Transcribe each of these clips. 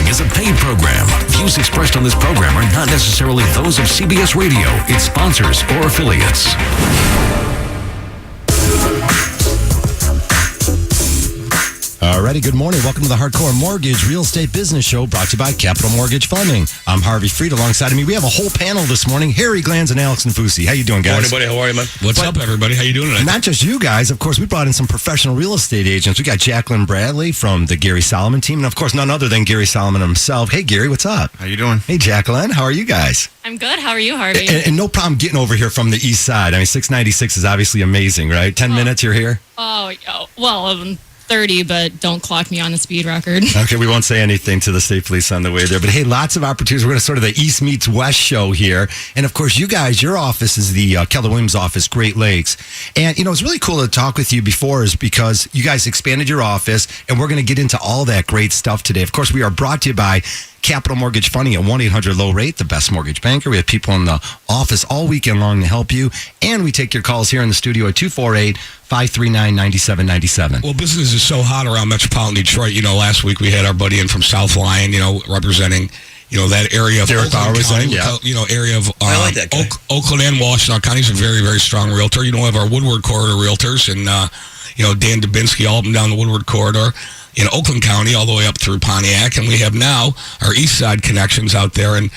following is a paid program. Views expressed on this program are not necessarily those of CBS Radio, its sponsors, or affiliates. Alrighty, good morning. Welcome to the Hardcore Mortgage Real Estate Business Show, brought to you by Capital Mortgage Funding. I'm Harvey Freed. Alongside of me, we have a whole panel this morning. Harry Glanz and Alex Nfusi. How you doing, guys? Morning, buddy. How are you, man? What's up, everybody? How you doing tonight? Not just you guys. Of course, we brought in some professional real estate agents. We got Jacqueline Bradley from the Gary Solomon team, and of course, none other than Gary Solomon himself. Hey, Gary, what's up? How you doing? Hey, Jacqueline. How are you guys? I'm good. How are you, Harvey? And no problem getting over here from the east side. I mean, 696 is obviously amazing, right? 10 minutes, you're here? Well, 30, but don't clock me on the speed record. Okay, we won't say anything to the state police on the way there. But hey, lots of opportunities. We're going to sort of the East meets West show here. And of course, you guys, your office is the Keller Williams office, Great Lakes. And, it's really cool to talk with you before is because you guys expanded your office, and we're going to get into all that great stuff today. Of course, we are brought to you by Capital Mortgage Funding at 1-800-LOW-RATE, the best mortgage banker. We have people in the office all weekend long to help you. And we take your calls here in the studio at 248-539-9797. Well, business is so hot around metropolitan Detroit. Last week we had our buddy in from South Lyon, representing, that area of Derek Bauer was County, saying, area of I like that guy. Oakland and Washtenaw counties. A very, very strong realtor. We have our Woodward Corridor realtors and, Dan Dubinsky all up and down the Woodward Corridor in Oakland County, all the way up through Pontiac. And we have now our East Side connections out there. And,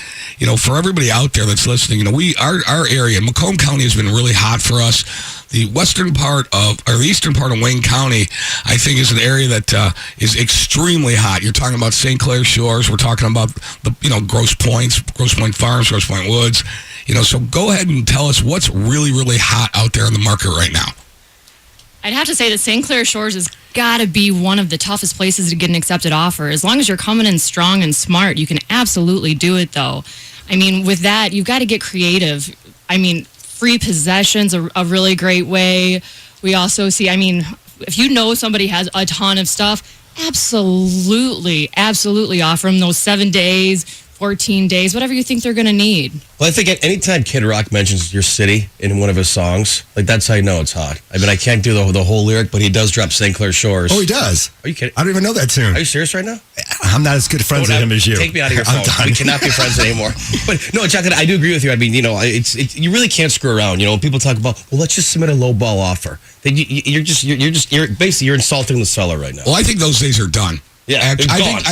for everybody out there that's listening, our area, Macomb County has been really hot for us. The the eastern part of Wayne County, I think, is an area that is extremely hot. You're talking about St. Clair Shores. We're talking about the, Grosse Pointe Farms, Grosse Pointe Woods. So go ahead and tell us what's really, really hot out there in the market right now. I'd have to say that St. Clair Shores has got to be one of the toughest places to get an accepted offer. As long as you're coming in strong and smart, you can absolutely do it, though. I mean, with that, you've got to get creative. I mean, free possessions are a really great way. We also see, if you know somebody has a ton of stuff, absolutely offer them those 7 days, 14 days, whatever you think they're going to need. Well, I think anytime Kid Rock mentions your city in one of his songs, that's how you know it's hot. I can't do the whole lyric, but he does drop St. Clair Shores. Oh, he does? Are you kidding? I don't even know that tune. Are you serious right now? I'm not as good friends with him as you. Take me out of your phone. We cannot be friends anymore. But no, Chuck, I do agree with you. You really can't screw around. When people talk about, well, let's just submit a low ball offer. Then you're basically insulting the seller right now. Well, I think those days are done. Yeah, I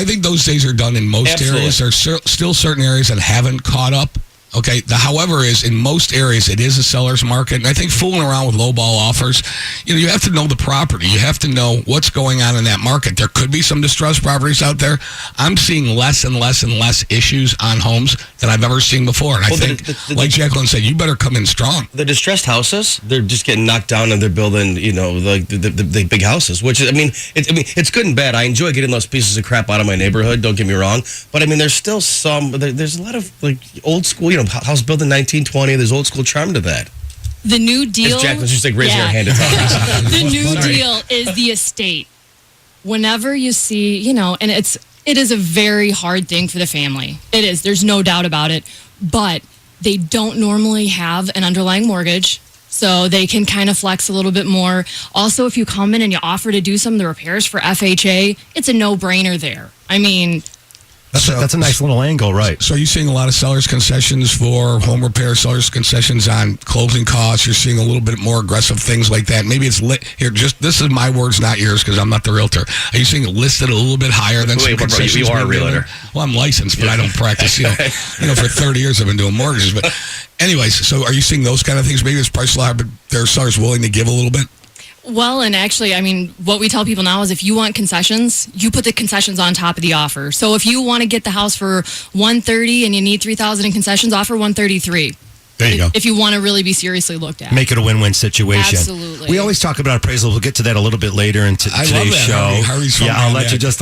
think those days are done in most areas. There's still certain areas that haven't caught up. Okay. However, in most areas, it is a seller's market. And I think fooling around with lowball offers, you have to know the property. You have to know what's going on in that market. There could be some distressed properties out there. I'm seeing less and less and less issues on homes than I've ever seen before. And I think, like Jacqueline said, you better come in strong. The distressed houses, they're just getting knocked down and they're building, the big houses, which it's good and bad. I enjoy getting those pieces of crap out of my neighborhood. Don't get me wrong. But there's still there's a lot of old school, house built in 1920. There's old school charm to that. The new deal. Jacqueline's just raising her hand to talk. The new deal is the estate. Whenever you see, and it is a very hard thing for the family. It is. There's no doubt about it. But they don't normally have an underlying mortgage, so they can kind of flex a little bit more. Also, if you come in and you offer to do some of the repairs for FHA, it's a no-brainer there. That's a nice little angle, right? So are you seeing a lot of sellers' concessions for home repair, sellers' concessions on closing costs? You're seeing a little bit more aggressive things like that. Maybe it's here. This is my words, not yours, because I'm not the realtor. Are you seeing it listed a little bit higher than some concessions? You are a realtor. Well, I'm licensed, but I don't practice. For 30 years I've been doing mortgages. But anyways, so are you seeing those kind of things? Maybe it's priced a lot, but there are sellers willing to give a little bit. Well, and actually, what we tell people now is if you want concessions, you put the concessions on top of the offer. So if you want to get the house for $130 and you need $3,000 in concessions, offer $133. There you go. If you want to really be seriously looked at. Make it a win-win situation. Absolutely. We always talk about appraisal. We'll get to that a little bit later in today's show. I'll let you just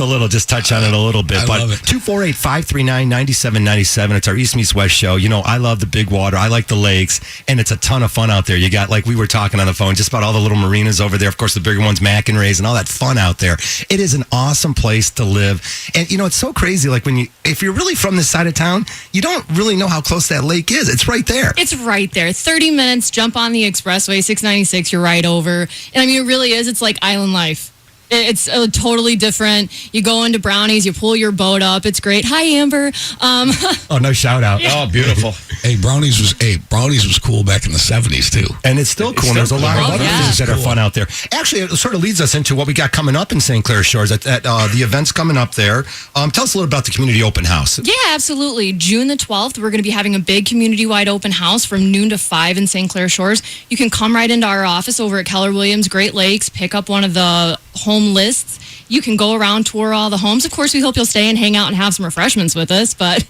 touch on it a little bit. But 248-539-9797. It's our East Meets West show. I love the big water. I like the lakes. And it's a ton of fun out there. You got, like we were talking on the phone, just about all the little marinas over there. Of course, the bigger ones, Mac and Ray's, and all that fun out there. It is an awesome place to live. And, it's so crazy. Like if you're really from this side of town, you don't really know how close that lake is. It's right there. It's right there. 30 minutes, jump on the expressway, 696, you're right over. And it really is. It's like island life. It's totally different. You go into Brownies, you pull your boat up. It's great. Hi, Amber. Oh, no shout out. Oh, beautiful. Hey, Brownies was cool back in the 70s too. And it's still cool. There's a lot of cool. other Yeah. things that are fun out there. Actually, it sort of leads us into what we got coming up in St. Clair Shores at the events coming up there. Tell us a little about the community open house. Yeah, absolutely. June the 12th, we're going to be having a big community-wide open house from noon to 5 in St. Clair Shores. You can come right into our office over at Keller Williams Great Lakes, pick up one of the home lists. You can go around, tour all the homes. Of course, we hope you'll stay and hang out and have some refreshments with us, but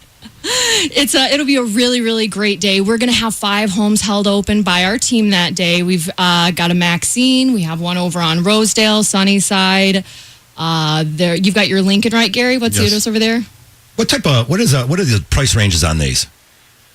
it'll be a really, really great day. We're going to have 5 homes held open by our team that day. We've got a Maxine. We have one over on Rosedale, Sunnyside. There, you've got your Lincoln, right, Gary? What's the address over there? What are the price ranges on these?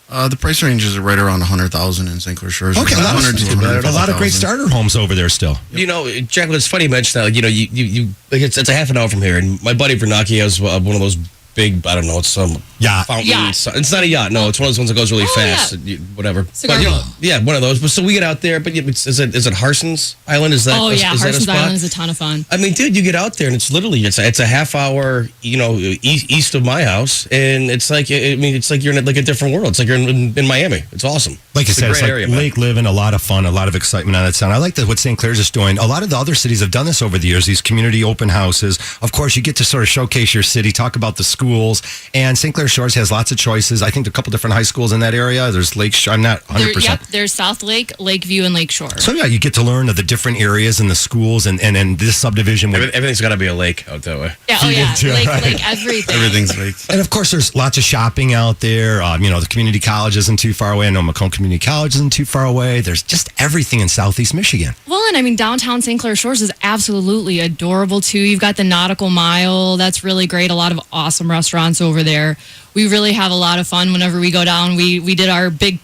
The price ranges are right around 100,000 in St. Clair Shores. Okay, a lot of great starter homes over there still. You know, Jack, it's funny you mention that. Like, you know, you like it's a half an hour from here, and my buddy Vernacki has one of those big, I don't know, it's some Yacht. fountain. Yacht. It's not a yacht. No, it's one of those ones that goes really fast. yeah. Whatever. Cigar But, boat. yeah, one of those. But so we get out there. But is it Harson's Island? Is that? Oh, yeah. Is that a Harson's spot? Island is a ton of fun. I mean, dude, you get out there and it's literally it's a half hour, you know, east of my house, and it's like it's like you're in like a different world. It's like you're in Miami. It's awesome. Like you It's a said, it's great like area, man. lake living, a lot of fun, a lot of excitement on that sound. I like what St. Clair's is doing. A lot of the other cities have done this over the years, these community open houses. Of course, you get to sort of showcase your city, talk about the schools, and St. Clair Shores has lots of choices. I think a couple different high schools in that area. There's Lake Shore. I'm not 100%. Yep, there's South Lake, Lakeview, and Lake Shore. So, yeah, you get to learn of the different areas and the schools and this subdivision. Everything's got to be a lake out that way. Yeah, oh yeah, too, Lake, right. Lake, everything. Everything's like And of course, there's lots of shopping out there. You know, the community college isn't too far away. I know Macomb Community College isn't too far away. There's just everything in Southeast Michigan. Well, and I mean, downtown St. Clair Shores is absolutely adorable too. You've got the Nautical Mile. That's really great. A lot of awesome restaurants over there. We really have a lot of fun whenever we go down. We did our big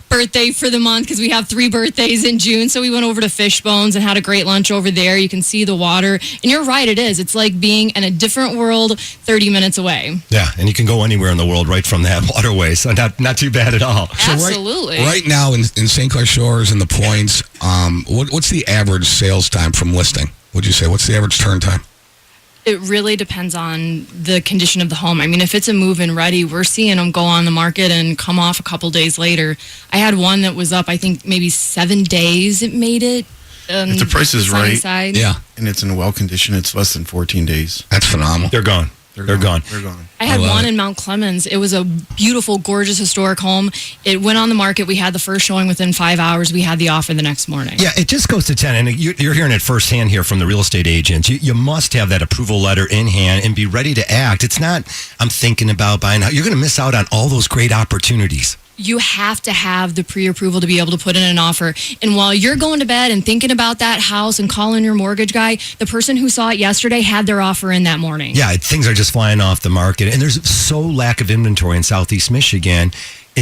birthday for the month because we have 3 birthdays in June. So we went over to Fishbones and had a great lunch over there. You can see the water. And you're right, it is. It's like being in a different world 30 minutes away. Yeah, and you can go anywhere in the world right from that waterway. So not too bad at all. Absolutely. Right now in St. Clair Shores and the Points, what's the average sales time from listing? Would you say? What's the average turn time? It really depends on the condition of the home. I mean, if it's a move-in ready, we're seeing them go on the market and come off a couple days later. I had one that was up, I think, maybe 7 days it made it. if the price is right Side. Yeah, and it's in a well condition, it's less than 14 days. that's phenomenal. They're gone. They're gone. They're gone. I had love one it. in Mount Clemens. It was a beautiful, gorgeous, historic home. It went on the market. We had the first showing within 5 hours. We had the offer the next morning. Yeah, it just goes to 10. And you're hearing it firsthand here from the real estate agents. You must have that approval letter in hand and be ready to act. It's not, I'm thinking about buying. You're going to miss out on all those great opportunities. You have to have the pre-approval to be able to put in an offer. And while you're going to bed and thinking about that house and calling your mortgage guy, the person who saw it yesterday had their offer in that morning. Yeah, things are just flying off the market. And there's so lack of inventory in Southeast Michigan.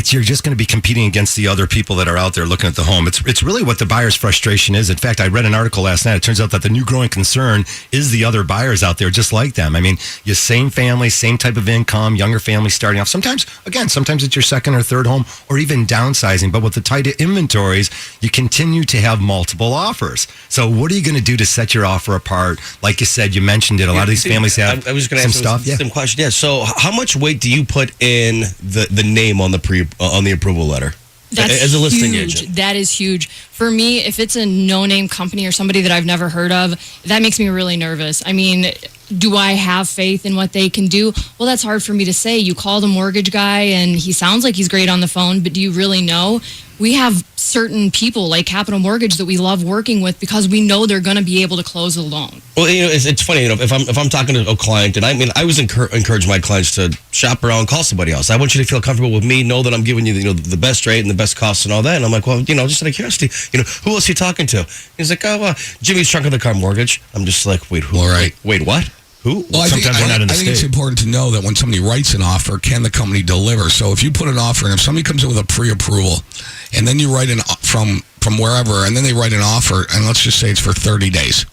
You're just going to be competing against the other people that are out there looking at the home. It's really what the buyer's frustration is. In fact, I read an article last night. It turns out that the new growing concern is the other buyers out there just like them. I mean, you same family, same type of income, younger family starting off. Sometimes it's your second or third home or even downsizing. But with the tight inventories, you continue to have multiple offers. So what are you going to do to set your offer apart? Like you said, you mentioned it. A lot of these families have I was going to some ask stuff. some question. Yeah. So how much weight do you put in the name on the approval letter? That's as a listing huge. agent? That is huge. For me, if it's a no-name company or somebody that I've never heard of, that makes me really nervous. I mean, do I have faith in what they can do? Well, that's hard for me to say. You call the mortgage guy and he sounds like he's great on the phone, but do you really know? We have certain people like Capital Mortgage that we love working with because we know they're going to be able to close the loan. Well, you know, it's funny. You know, if I'm talking to a client, and I mean, I always encourage my clients to shop around, call somebody else. I want you to feel comfortable with me, know that I'm giving you, the best rate and the best costs and all that. And I'm like, well, just out of curiosity, who else are you talking to? He's like, Jimmy's Trunk of the Car Mortgage. I'm just like, wait, who? All right. Wait, what? Who? Well, I think it's state. important to know that when somebody writes an offer, can the company deliver? So if you put an offer in, if somebody comes in with a pre-approval, and then you write from wherever, and then they write an offer, and let's just say it's for 30 days.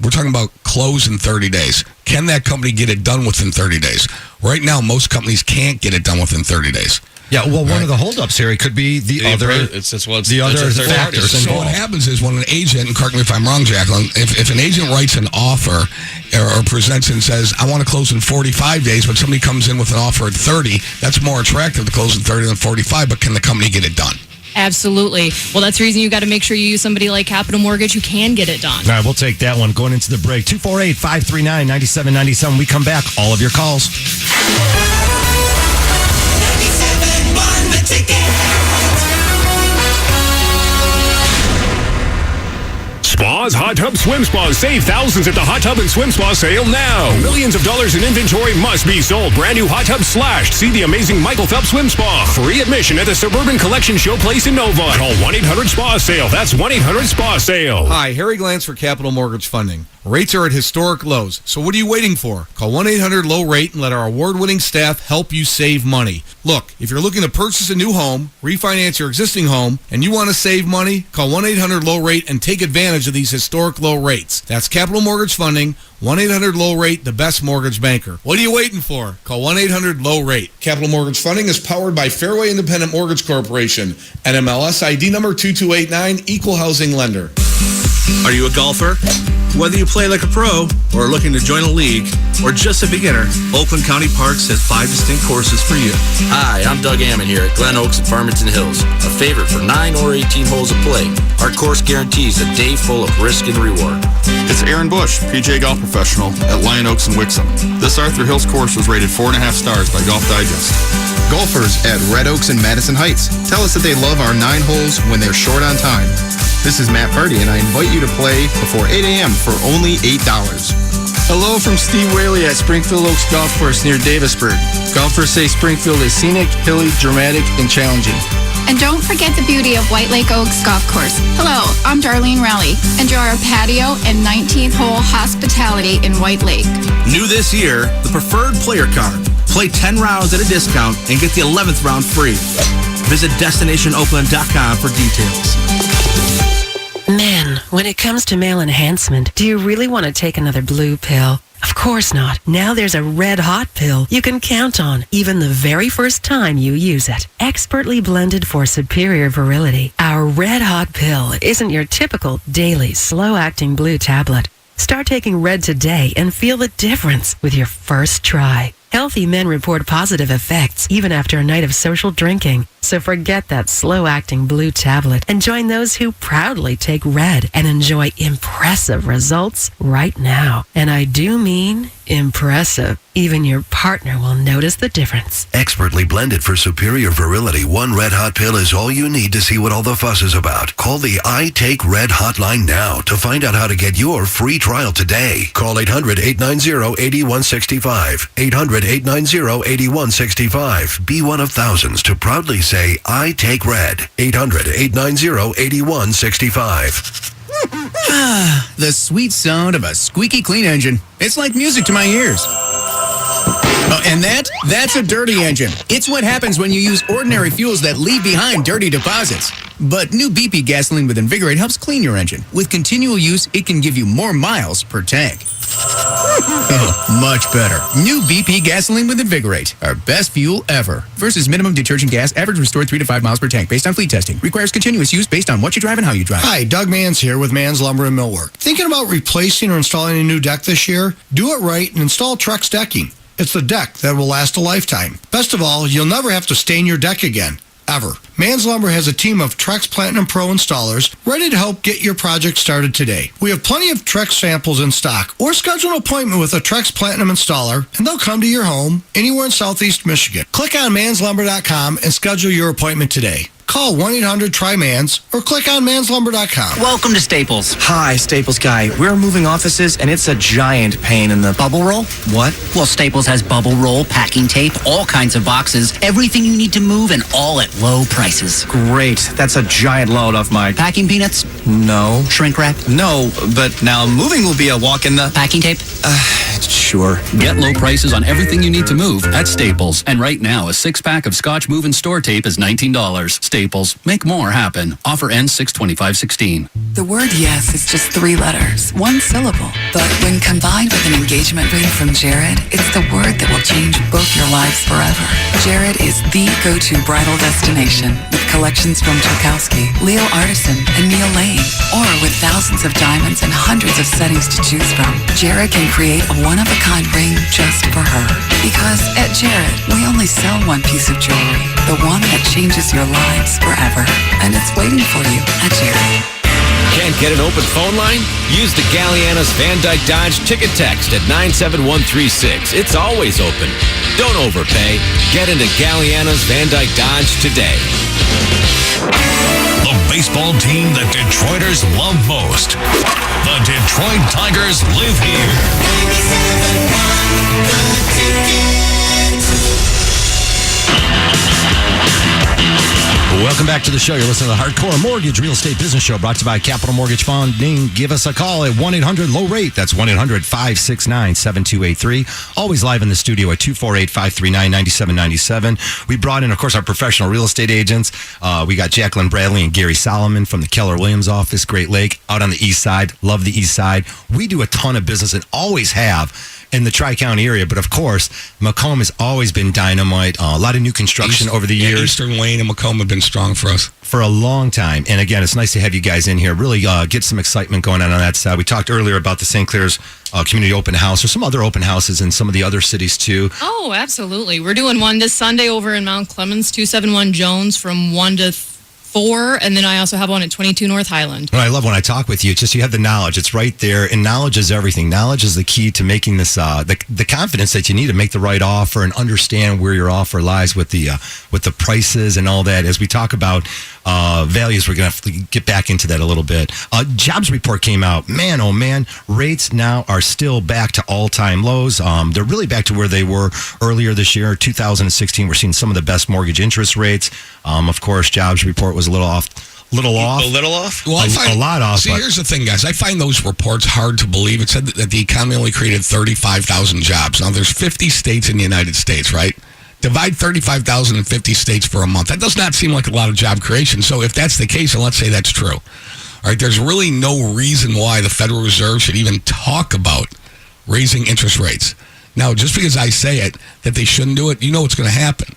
We're talking about close in 30 days. Can that company get it done within 30 days? Right now, most companies can't get it done within 30 days. Yeah, well, one of the holdups, Harry, could be the other factors. So what happens is when an agent, and correct me if I'm wrong, Jacqueline, if an agent writes an offer or presents and says, I want to close in 45 days, but somebody comes in with an offer at 30, that's more attractive to close in 30 than 45, but can the company get it done? Absolutely. Well, that's the reason you got to make sure you use somebody like Capital Mortgage who can get it done. All right, we'll take that one. Going into the break, 248-539-9797. We come back. All of your calls. 97.1 The Ticket. Spas, Hot Tub Swim Spas. Save thousands at the Hot Tub and Swim Spa sale now. Millions of dollars in inventory must be sold. Brand new hot tub slashed. See the amazing Michael Phelps Swim Spa. Free admission at the Suburban Collection Showplace in Nova. Call 1-800-SPA-SALE. That's 1-800-SPA-SALE. Hi, Harry Glantz for Capital Mortgage Funding. Rates are at historic lows, so what are you waiting for? Call 1-800-LOW-RATE and let our award-winning staff help you save money. Look, if you're looking to purchase a new home, refinance your existing home, and you want to save money, call 1-800-LOW-RATE and take advantage of these historic low rates. That's Capital Mortgage Funding, 1-800-LOW-RATE, the best mortgage banker. What are you waiting for? Call 1-800-LOW-RATE. Capital Mortgage Funding is powered by Fairway Independent Mortgage Corporation, NMLS ID number 2289, Equal Housing Lender. Are you a golfer? Whether you play like a pro or are looking to join a league or just a beginner, Oakland County Parks has 5 distinct courses for you. Hi, I'm Doug Ammon here at Glen Oaks at Farmington Hills, a favorite for 9 or 18 holes of play. Our course guarantees a day full of risk and reward. It's Aaron Bush, PGA golf professional at Lion Oaks and Wixom. This Arthur Hills course was rated 4.5 stars by Golf Digest. Golfers at Red Oaks and Madison Heights tell us that they love our 9 holes when they're short on time. This is Matt Purdy, and I invite you to play before 8 a.m. for only $8. Hello from Steve Whaley at Springfield Oaks Golf Course near Davisburg. Golfers say Springfield is scenic, hilly, dramatic, and challenging. And don't forget the beauty of White Lake Oaks Golf Course. Hello, I'm Darlene Rowley. Enjoy our patio and 19th hole hospitality in White Lake. New this year, the Preferred Player Card. Play 10 rounds at a discount and get the 11th round free. Visit DestinationOakland.com for details. Men, when it comes to male enhancement, do you really want to take another blue pill? Of course not. Now there's a red hot pill you can count on, even the very first time you use it. Expertly blended for superior virility, our red hot pill isn't your typical daily slow-acting blue tablet. Start taking Red today and feel the difference with your first try. Healthy men report positive effects even after a night of social drinking. So forget that slow-acting blue tablet and join those who proudly take Red and enjoy impressive results right now. And I do mean impressive. Even your partner will notice the difference. Expertly blended for superior virility, one red hot pill is all you need to see what all the fuss is about. Call the I Take Red hotline now to find out how to get your free trial today. Call 800-890-8165. 800-890-8165. Be one of thousands to proudly say, I Take Red. 800-890-8165. The sweet sound of a squeaky clean engine. It's like music to my ears. Oh, and that's a dirty engine. It's what happens when you use ordinary fuels that leave behind dirty deposits. But new BP gasoline with Invigorate helps clean your engine. With continual use, it can give you more miles per tank. Oh, much better. New BP gasoline with Invigorate. Our best fuel ever. Versus minimum detergent gas, average restored 3 to 5 miles per tank based on fleet testing. Requires continuous use based on what you drive and how you drive. Hi, Doug Manns here with Manns Lumber and Millwork. Thinking about replacing or installing a new deck this year? Do it right and install Trex Decking. It's the deck that will last a lifetime. Best of all, you'll never have to stain your deck again. Ever. Manns Lumber has a team of Trex Platinum Pro installers ready to help get your project started today. We have plenty of Trex samples in stock, or schedule an appointment with a Trex Platinum installer and they'll come to your home anywhere in Southeast Michigan. Click on manslumber.com and schedule your appointment today. Call 1-800-TRY-MANS or click on manslumber.com. Welcome to Staples. Hi, Staples guy. We're moving offices and it's a giant pain in the... Bubble roll? What? Well, Staples has bubble roll, packing tape, all kinds of boxes, everything you need to move and all at low prices. Great. That's a giant load off my... Packing peanuts? No. Shrink wrap? No, but now moving will be a walk in the... Packing tape? Sure. Get low prices on everything you need to move at Staples. And right now, a 6-pack of Scotch Move and Store tape is $19. Staples. Make more happen. Offer ends 6/25/16. The word yes is just 3 letters, 1 syllable. But when combined with an engagement ring from Jared, it's the word that will change both your lives forever. Jared is the go-to bridal destination with collections from Tchaikovsky, Leo Artisan, and Neil Lane. Or with thousands of diamonds and hundreds of settings to choose from, Jared can create a one-of-a-kind ring just for her. Because at Jared, we only sell one piece of jewelry, the one that changes your lives forever. And it's waiting for you at Jared. Can't get an open phone line? Use the Galliana's Van Dyke Dodge ticket text at 97136. It's always open. Don't overpay. Get into Galliana's Van Dyke Dodge today. The baseball team that Detroiters love most. The Detroit Tigers live here. 97.1 The Ticket. Welcome back to the show. You're listening to the Hardcore Mortgage Real Estate Business Show, brought to you by Capital Mortgage Funding. Give us a call at 1-800-LOW-RATE. That's 1-800-569-7283. Always live in the studio at 248-539-9797. We brought in, of course, our professional real estate agents. We got Jacqueline Bradley and Gary Solomon from the Keller Williams office, Great Lake, out on the east side. Love the east side. We do a ton of business and always have in the Tri-County area, but of course, Macomb has always been dynamite. A lot of new construction over the years. Eastern Wayne and Macomb have been strong for us. For a long time. And again, it's nice to have you guys in here. Really get some excitement going on that side. We talked earlier about the St. Clair's Community Open House, or some other open houses in some of the other cities too. Oh, absolutely. We're doing one this Sunday over in Mount Clemens, 271 Jones from 1 to 4, and then I also have one at 22 North Highland. What I love when I talk with you, it's just you have the knowledge. It's right there, and knowledge is everything. Knowledge is the key to making this, the confidence that you need to make the right offer and understand where your offer lies with the prices and all that. As we talk about values, we're going to have to get back into that a little bit. Jobs report came out. Man, oh man, rates now are still back to all-time lows. They're really back to where they were earlier this year, 2016. We're seeing some of the best mortgage interest rates. Of course, jobs report was a little off. A little off? Well, a lot off. See, here's the thing, guys. I find those reports hard to believe. It said that the economy only created 35,000 jobs. Now, there's 50 states in the United States, right? Divide 35,000 in 50 states for a month. That does not seem like a lot of job creation. So if that's the case, and let's say that's true, all right, there's really no reason why the Federal Reserve should even talk about raising interest rates. Now, just because I say it, that they shouldn't do it, you know what's going to happen.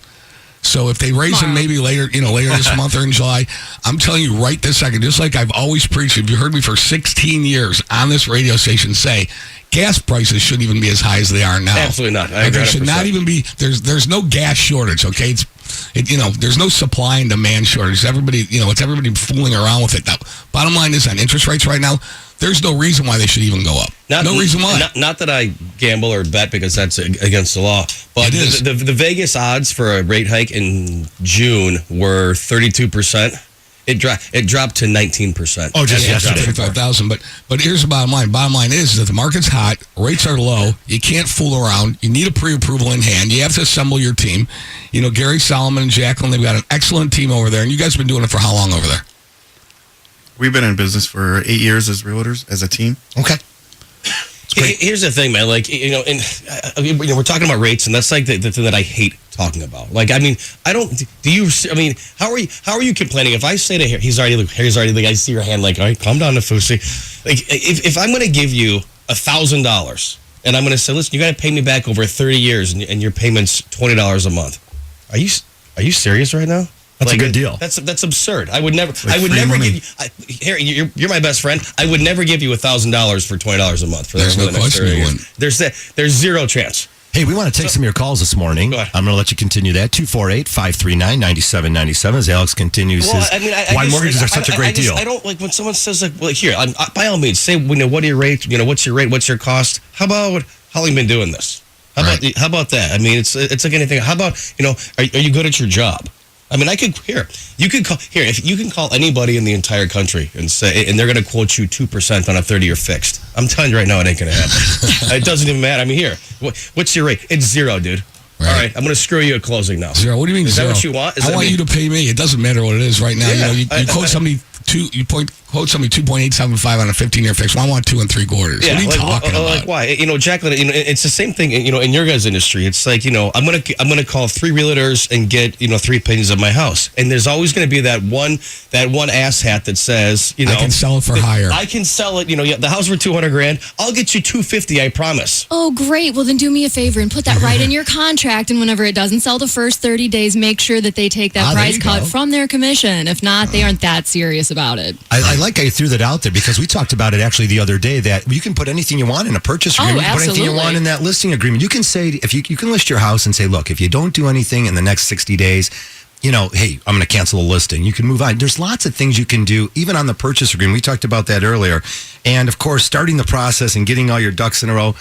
So if they raise them maybe later this month or in July, I'm telling you right this second, just like I've always preached, if you heard me for 16 years on this radio station say, gas prices shouldn't even be as high as they are now. Absolutely not. There should not even be. There's no gas shortage. Okay, there's no supply and demand shortage. It's everybody fooling around with it. Now, bottom line is on interest rates right now, there's no reason why they should even go up. No reason why. Not that I gamble or bet because that's against the law. But the Vegas odds for a rate hike in June were 32%. It dropped to 19%. Oh, just yesterday. 35,000. But here's the bottom line. Bottom line is that the market's hot, rates are low. You can't fool around. You need a pre-approval in hand. You have to assemble your team. Gary Solomon and Jacqueline, they've got an excellent team over there. And you guys have been doing it for how long over there? We've been in business for 8 years as realtors, as a team. Okay. Here's the thing, man. Like, we're talking about rates, and that's like the thing that I hate talking about. Like, I mean, how are you complaining if I say to he's already like, I see your hand, like, all right, calm down, Nafusi. Like, if I'm going to give you $1,000 and I'm going to say, listen, you got to pay me back over 30 years and your payment's $20 a month. Are you serious right now? That's a good deal. That's absurd. I would never give you. Harry, you're my best friend. I would never give you $1,000 for $20 a month. There's no question you wouldn't. There's zero chance. Hey, we want to take some of your calls this morning. I'm going to let you continue that. 248-539-9797 as Alex continues his why mortgages are such a great deal. I don't like when someone says like, well, here, by all means, say, what are your rates? What's your rate? What's your cost? How long have you been doing this? How about that? I mean, it's like anything. How about, are you good at your job? I mean, if you can call anybody in the entire country and say, and they're going to quote you 2% on a 30-year fixed. I'm telling you right now, it ain't going to happen. It doesn't even matter. I mean, here, what's your rate? It's 0, dude. Right. All right, I'm going to screw you at closing now. 0. What do you mean 0? Is that what you want? I want you to pay me. It doesn't matter what it is right now. Yeah, you quote somebody quote somebody 2.875 on a 15-year fix. Well, I want 2 3/4. What are you talking about? Like why? Jacqueline, it's the same thing. In your guys' industry, it's like I'm gonna call 3 realtors and get 3 opinions of my house, and there's always going to be that one asshat that says I can sell it for higher. I can sell it. The house for $200,000. I'll get you $250,000. I promise. Oh, great. Well, then do me a favor and put that right in your contract. And whenever it doesn't sell the first 30 days, make sure that they take that price cut from their commission. If not, they aren't that serious about it. I like how you threw that out there because we talked about it actually the other day that you can put anything you want in a purchase agreement. You can put anything you want in that listing agreement. You can say, if you can list your house and say, look, if you don't do anything in the next 60 days, hey, I'm going to cancel the listing. You can move on. There's lots of things you can do, even on the purchase agreement. We talked about that earlier. And of course, starting the process and getting all your ducks in a row.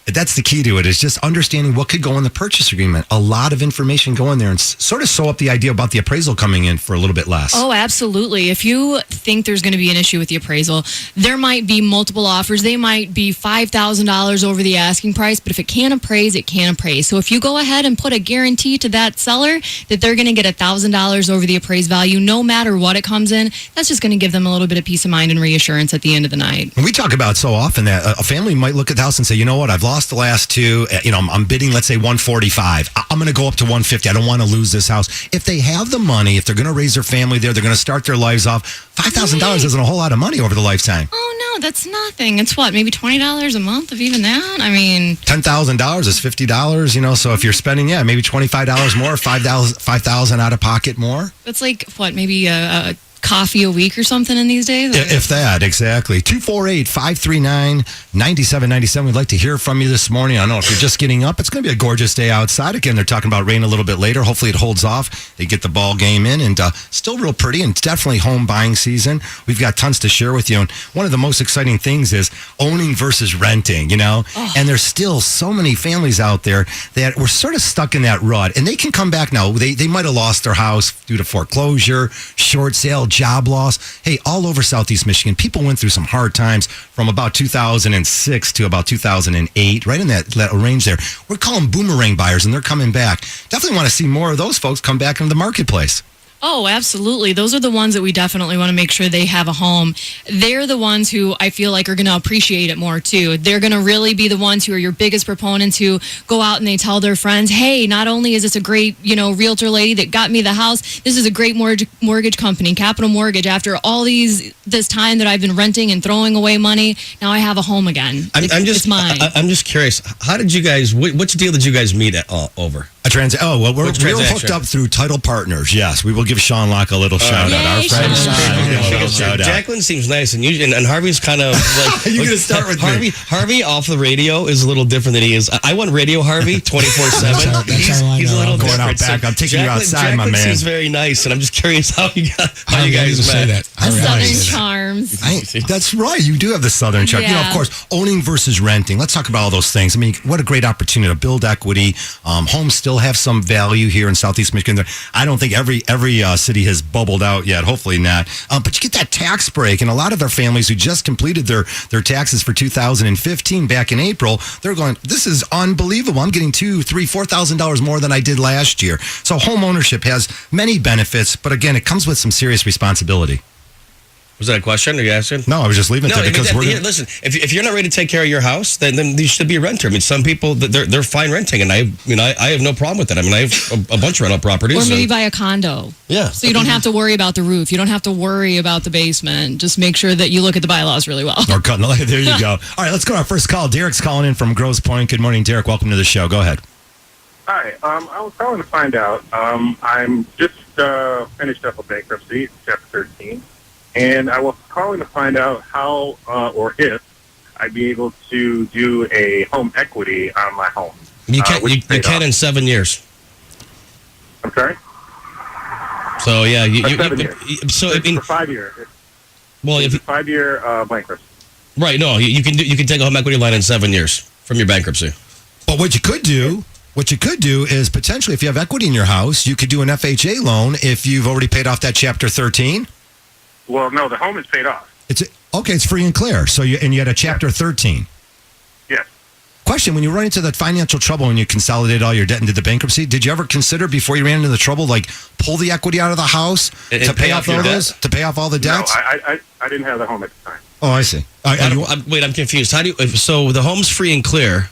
That's the key to it, is just understanding what could go in the purchase agreement. A lot of information go in there and sort of sew up the idea about the appraisal coming in for a little bit less. Oh, absolutely. If you think there's going to be an issue with the appraisal, there might be multiple offers. They might be $5,000 over the asking price, but if it can't appraise, it can't appraise. So if you go ahead and put a guarantee to that seller that they're going to get $1,000 over the appraised value, no matter what it comes in, that's just going to give them a little bit of peace of mind and reassurance at the end of the night. And we talk about so often that a family might look at the house and say, you know what, I've lost the last 2, I'm bidding, let's say 145. I'm going to go up to 150. I don't want to lose this house. If they have the money, if they're going to raise their family there, they're going to start their lives off. $5,000 isn't a whole lot of money over the lifetime. Oh, no, that's nothing. It's what, maybe $20 a month of even that? I mean, $10,000 is $50, so if you're spending, maybe $25 more, $5,000 out of pocket more. it's like, what, maybe a coffee a week or something in these days? If that, exactly. 248-539-9797. We'd like to hear from you this morning. I don't know if you're just getting up. It's going to be a gorgeous day outside. Again, they're talking about rain a little bit later. Hopefully it holds off. They get the ball game in, and still real pretty, and definitely home buying season. We've got tons to share with you. And one of the most exciting things is owning versus renting, And there's still so many families out there that were sort of stuck in that rut, and they can come back now. They might have lost their house due to foreclosure, short sale, job loss. Hey, all over Southeast Michigan, people went through some hard times from about 2006 to about 2008, right in that range there. We're calling boomerang buyers, and they're coming back. Definitely want to see more of those folks come back into the marketplace. Oh, absolutely. Those are the ones that we definitely want to make sure they have a home. They're the ones who I feel like are going to appreciate it more, too. They're going to really be the ones who are your biggest proponents who go out and they tell their friends, hey, not only is this a great, realtor lady that got me the house, this is a great mortgage company, Capital Mortgage. After all this time that I've been renting and throwing away money, now I have a home again. It's mine. I'm just curious. How did you guys, which deal did you guys meet over? We're hooked up through Title Partners. Yes, we will give Sean Locke a little shout out. Our friend Sean. Jacqueline seems nice, and Harvey's kind of like. You're going to start with Harvey. me. Harvey off the radio is a little different than he is. I want radio Harvey 24/7. He's a little going different. out back. I'm taking you outside, my man. Seems very nice, and I'm just curious how you guys met. Say that. Southern charms. That's right. You do have the Southern charm. Yeah. Of course, owning versus renting. Let's talk about all those things. I mean, what a great opportunity to build equity. Homes still have some value here in Southeast Michigan. I don't think every city has bubbled out yet. Hopefully not. But you get that tax break, and a lot of our families who just completed their taxes for 2015 back in April, they're going, this is unbelievable. I'm getting $2,000, $3,000, $4,000 more than I did last year. So home ownership has many benefits, but again, it comes with some serious responsibility. Was that a question? Are you asking? No, I was just leaving it there because listen. If you're not ready to take care of your house, then you should be a renter. I mean, some people they're fine renting, and I have no problem with that. I mean, I have a bunch of rental properties. Or maybe buy a condo. Yeah. So you don't have to worry about the roof. You don't have to worry about the basement. Just make sure that you look at the bylaws really well. Or cutting the light. There you go. All right, let's go to our first call. Derek's calling in from Grosse Pointe. Good morning, Derek. Welcome to the show. Go ahead. Hi. I was calling to find out. I'm just finished up a bankruptcy, Chapter 13. And I was calling to find out how or if I'd be able to do a home equity on my home. You can in 7 years. I'm sorry? So, yeah. For 5 years. Well, it's a 5-year bankruptcy. Right. No, you can take a home equity line in 7 years from your bankruptcy. But what you could do is potentially, if you have equity in your house, you could do an FHA loan if you've already paid off that Chapter 13. Well, no, the home is paid off. It's free and clear. So you had a Chapter 13. Yes. Question, when you run into that financial trouble and you consolidated all your debt and did the bankruptcy, did you ever consider before you ran into the trouble, like pull the equity out of the house to pay off all those, to pay off all the debts? No, I didn't have the home at the time. Oh, I see. Wait, I'm confused. How do you? So the home's free and clear.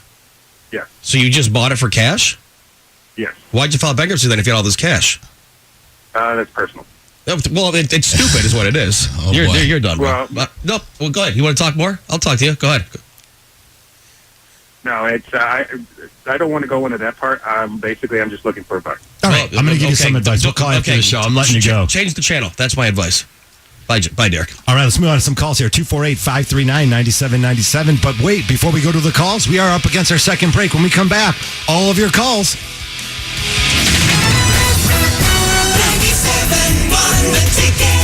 Yeah. So you just bought it for cash? Yes. Why'd you file bankruptcy then if you had all this cash? That's personal. Well, it's stupid, is what it is. You're done. Well, no. Well, go ahead. You want to talk more? I'll talk to you. Go ahead. No, it's I don't want to go into that part. Basically, I'm just looking for advice. All right, I'm going to give you some advice. We'll call you after the show. I'm letting you go. Change the channel. That's my advice. Bye, Derek. All right, let's move on to some calls here. 248-539-9797. But wait, before we go to the calls, we are up against our second break. When we come back, all of your calls. 97.1 The Ticket.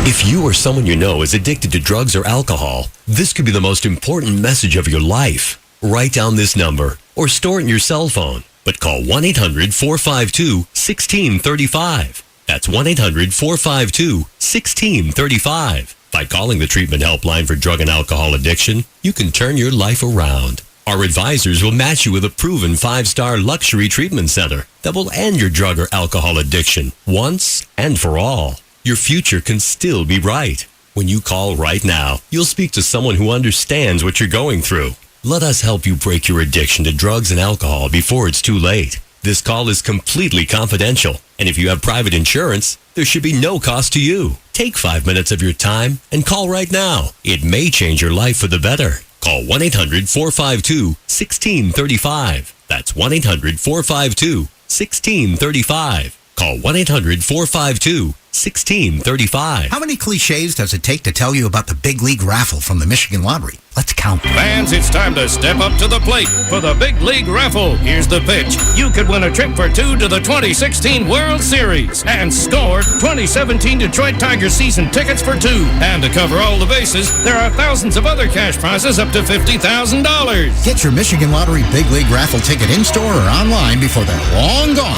If you or someone you know is addicted to drugs or alcohol, this could be the most important message of your life. Write down this number or store it in your cell phone, but call 1-800-452-1635. That's 1-800-452-1635. By calling the treatment helpline for drug and alcohol addiction, you can turn your life around. Our advisors will match you with a proven 5-star luxury treatment center that will end your drug or alcohol addiction once and for all. Your future can still be bright. When you call right now, you'll speak to someone who understands what you're going through. Let us help you break your addiction to drugs and alcohol before it's too late. This call is completely confidential, and if you have private insurance, there should be no cost to you. Take 5 minutes of your time and call right now. It may change your life for the better. Call 1-800-452-1635. That's 1-800-452-1635. Call 1-800-452-1635. How many cliches does it take to tell you about the Big League Raffle from the Michigan Lottery? Let's count. Fans, it's time to step up to the plate for the Big League Raffle. Here's the pitch. You could win a trip for two to the 2016 World Series and score 2017 Detroit Tigers season tickets for two. And to cover all the bases, there are thousands of other cash prizes up to $50,000. Get your Michigan Lottery Big League Raffle ticket in-store or online before they're long gone.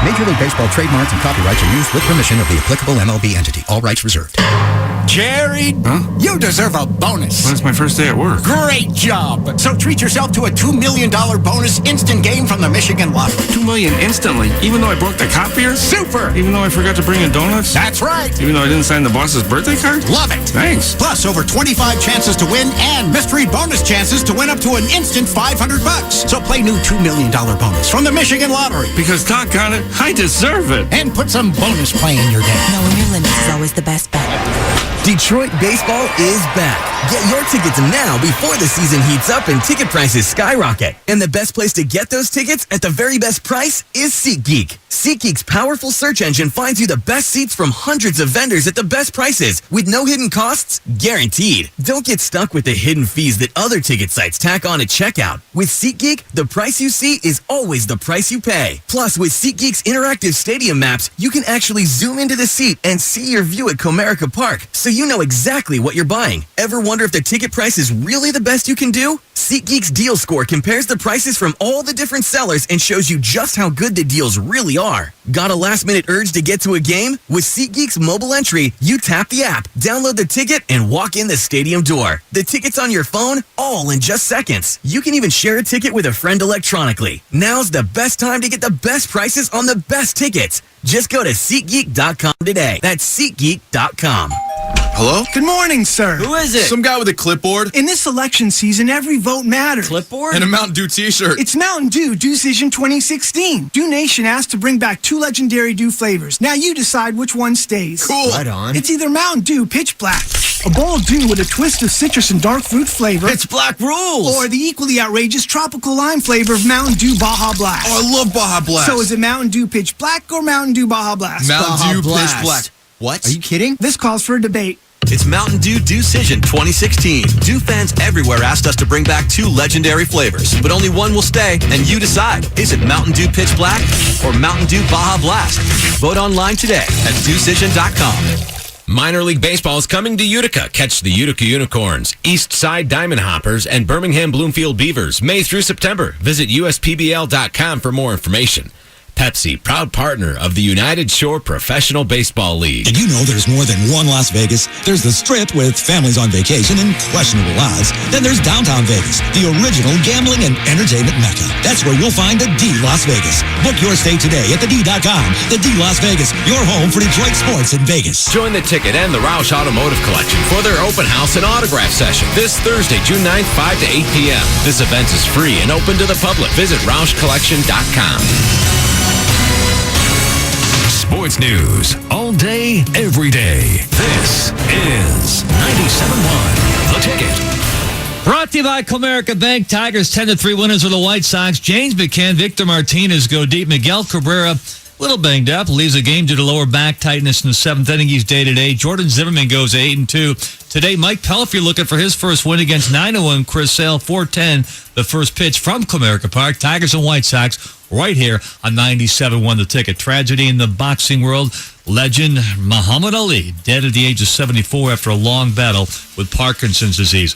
Major League Baseball trademarks and copyrights are used with permission of the applicable MLB entity. All rights reserved. Jerry, you deserve a bonus. Well, it's my first day at work. Great job. So treat yourself to a $2 million bonus instant game from the Michigan Lottery. $2 million instantly, even though I broke the copier? Super. Even though I forgot to bring in donuts? That's right. Even though I didn't sign the boss's birthday card? Love it. Thanks. Plus, over 25 chances to win and mystery bonus chances to win up to an instant $500. So play new $2 million bonus from the Michigan Lottery. Because doggone it, I deserve it. And put some bonus play in your day. Knowing your limits is always the best bet. Detroit baseball is back. Get your tickets now before the season heats up and ticket prices skyrocket. And the best place to get those tickets at the very best price is SeatGeek. SeatGeek's powerful search engine finds you the best seats from hundreds of vendors at the best prices with no hidden costs guaranteed. Don't get stuck with the hidden fees that other ticket sites tack on at checkout. With SeatGeek, the price you see is always the price you pay. Plus, with SeatGeek's interactive stadium maps, you can actually zoom into the seat and see your view at Comerica Park, so you know exactly what you're buying. Ever wonder if the ticket price is really the best you can do? SeatGeek's Deal Score compares the prices from all the different sellers and shows you just how good the deals really are. Got a last-minute urge to get to a game? With SeatGeek's mobile entry, you tap the app, download the ticket, and walk in the stadium door. The ticket's on your phone, all in just seconds. You can even share a ticket with a friend electronically. Now's the best time to get the best prices on the best tickets. Just go to SeatGeek.com today. That's SeatGeek.com. Hello? Good morning, sir. Who is it? Some guy with a clipboard. In this election season, every vote matters. Clipboard? And a Mountain Dew t-shirt. It's Mountain Dew Decision 2016. Dew Nation asked to bring back 2 legendary Dew flavors. Now you decide which one stays. Cool. Right on. It's either Mountain Dew Pitch Black, a bold Dew with a twist of citrus and dark fruit flavor. It's Black Rules. Or the equally outrageous tropical lime flavor of Mountain Dew Baja Blast. Oh, I love Baja Blast. So is it Mountain Dew Pitch Black or Mountain Dew Baja Blast? Mountain Dew Pitch Black. What? Are you kidding? This calls for a debate. It's Mountain Dew Decision 2016. Dew fans everywhere asked us to bring back 2 legendary flavors, but only one will stay, and you decide. Is it Mountain Dew Pitch Black or Mountain Dew Baja Blast? Vote online today at Decision.com. Minor League Baseball is coming to Utica. Catch the Utica Unicorns, East Side Diamond Hoppers, and Birmingham Bloomfield Beavers May through September. Visit USPBL.com for more information. Pepsi, proud partner of the United Shore Professional Baseball League. Did you know there's more than one Las Vegas? There's the Strip with families on vacation and questionable odds. Then there's downtown Vegas, the original gambling and entertainment mecca. That's where you'll find the D Las Vegas. Book your stay today at thed.com. The D Las Vegas, your home for Detroit sports in Vegas. Join the Ticket and the Roush Automotive Collection for their open house and autograph session this Thursday, June 9th, 5 to 8 p.m. This event is free and open to the public. Visit RoushCollection.com. Sports news all day, every day. This is 97.1 The Ticket. Brought to you by Comerica Bank. Tigers 10-3 winners of the White Sox. James McCann, Victor Martinez go deep. Miguel Cabrera, a little banged up, leaves the game due to lower back tightness in the seventh inning. He's day-to-day. Jordan Zimmerman goes 8-2. Today, Mike Pelfrey looking for his first win against 9-1 Chris Sale, 4-10. The first pitch from Comerica Park. Tigers and White Sox right here on 97.1 The Ticket. Tragedy in the boxing world. Legend Muhammad Ali, dead at the age of 74 after a long battle with Parkinson's disease.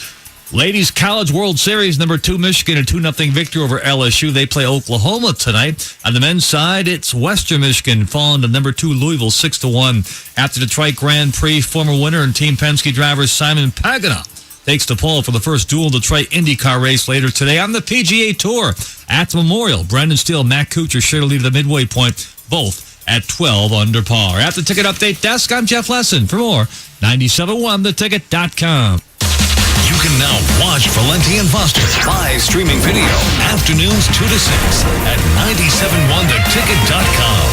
Ladies College World Series, number 2 Michigan, a 2-0 victory over LSU. They play Oklahoma tonight. On the men's side, it's Western Michigan falling to number 2 Louisville 6-1. After Detroit Grand Prix, former winner and Team Penske driver Simon Pagenaud takes the pole for the first dual Detroit IndyCar race later today on the PGA Tour. At the Memorial, Brendan Steele, Matt Kuchar share to lead the midway point, both at 12 under par. At the Ticket Update Desk, I'm Jeff Lesson. For more, 971theticket.com. You can now watch Valenti and Foster live streaming video afternoons 2 to 6 at 971theticket.com.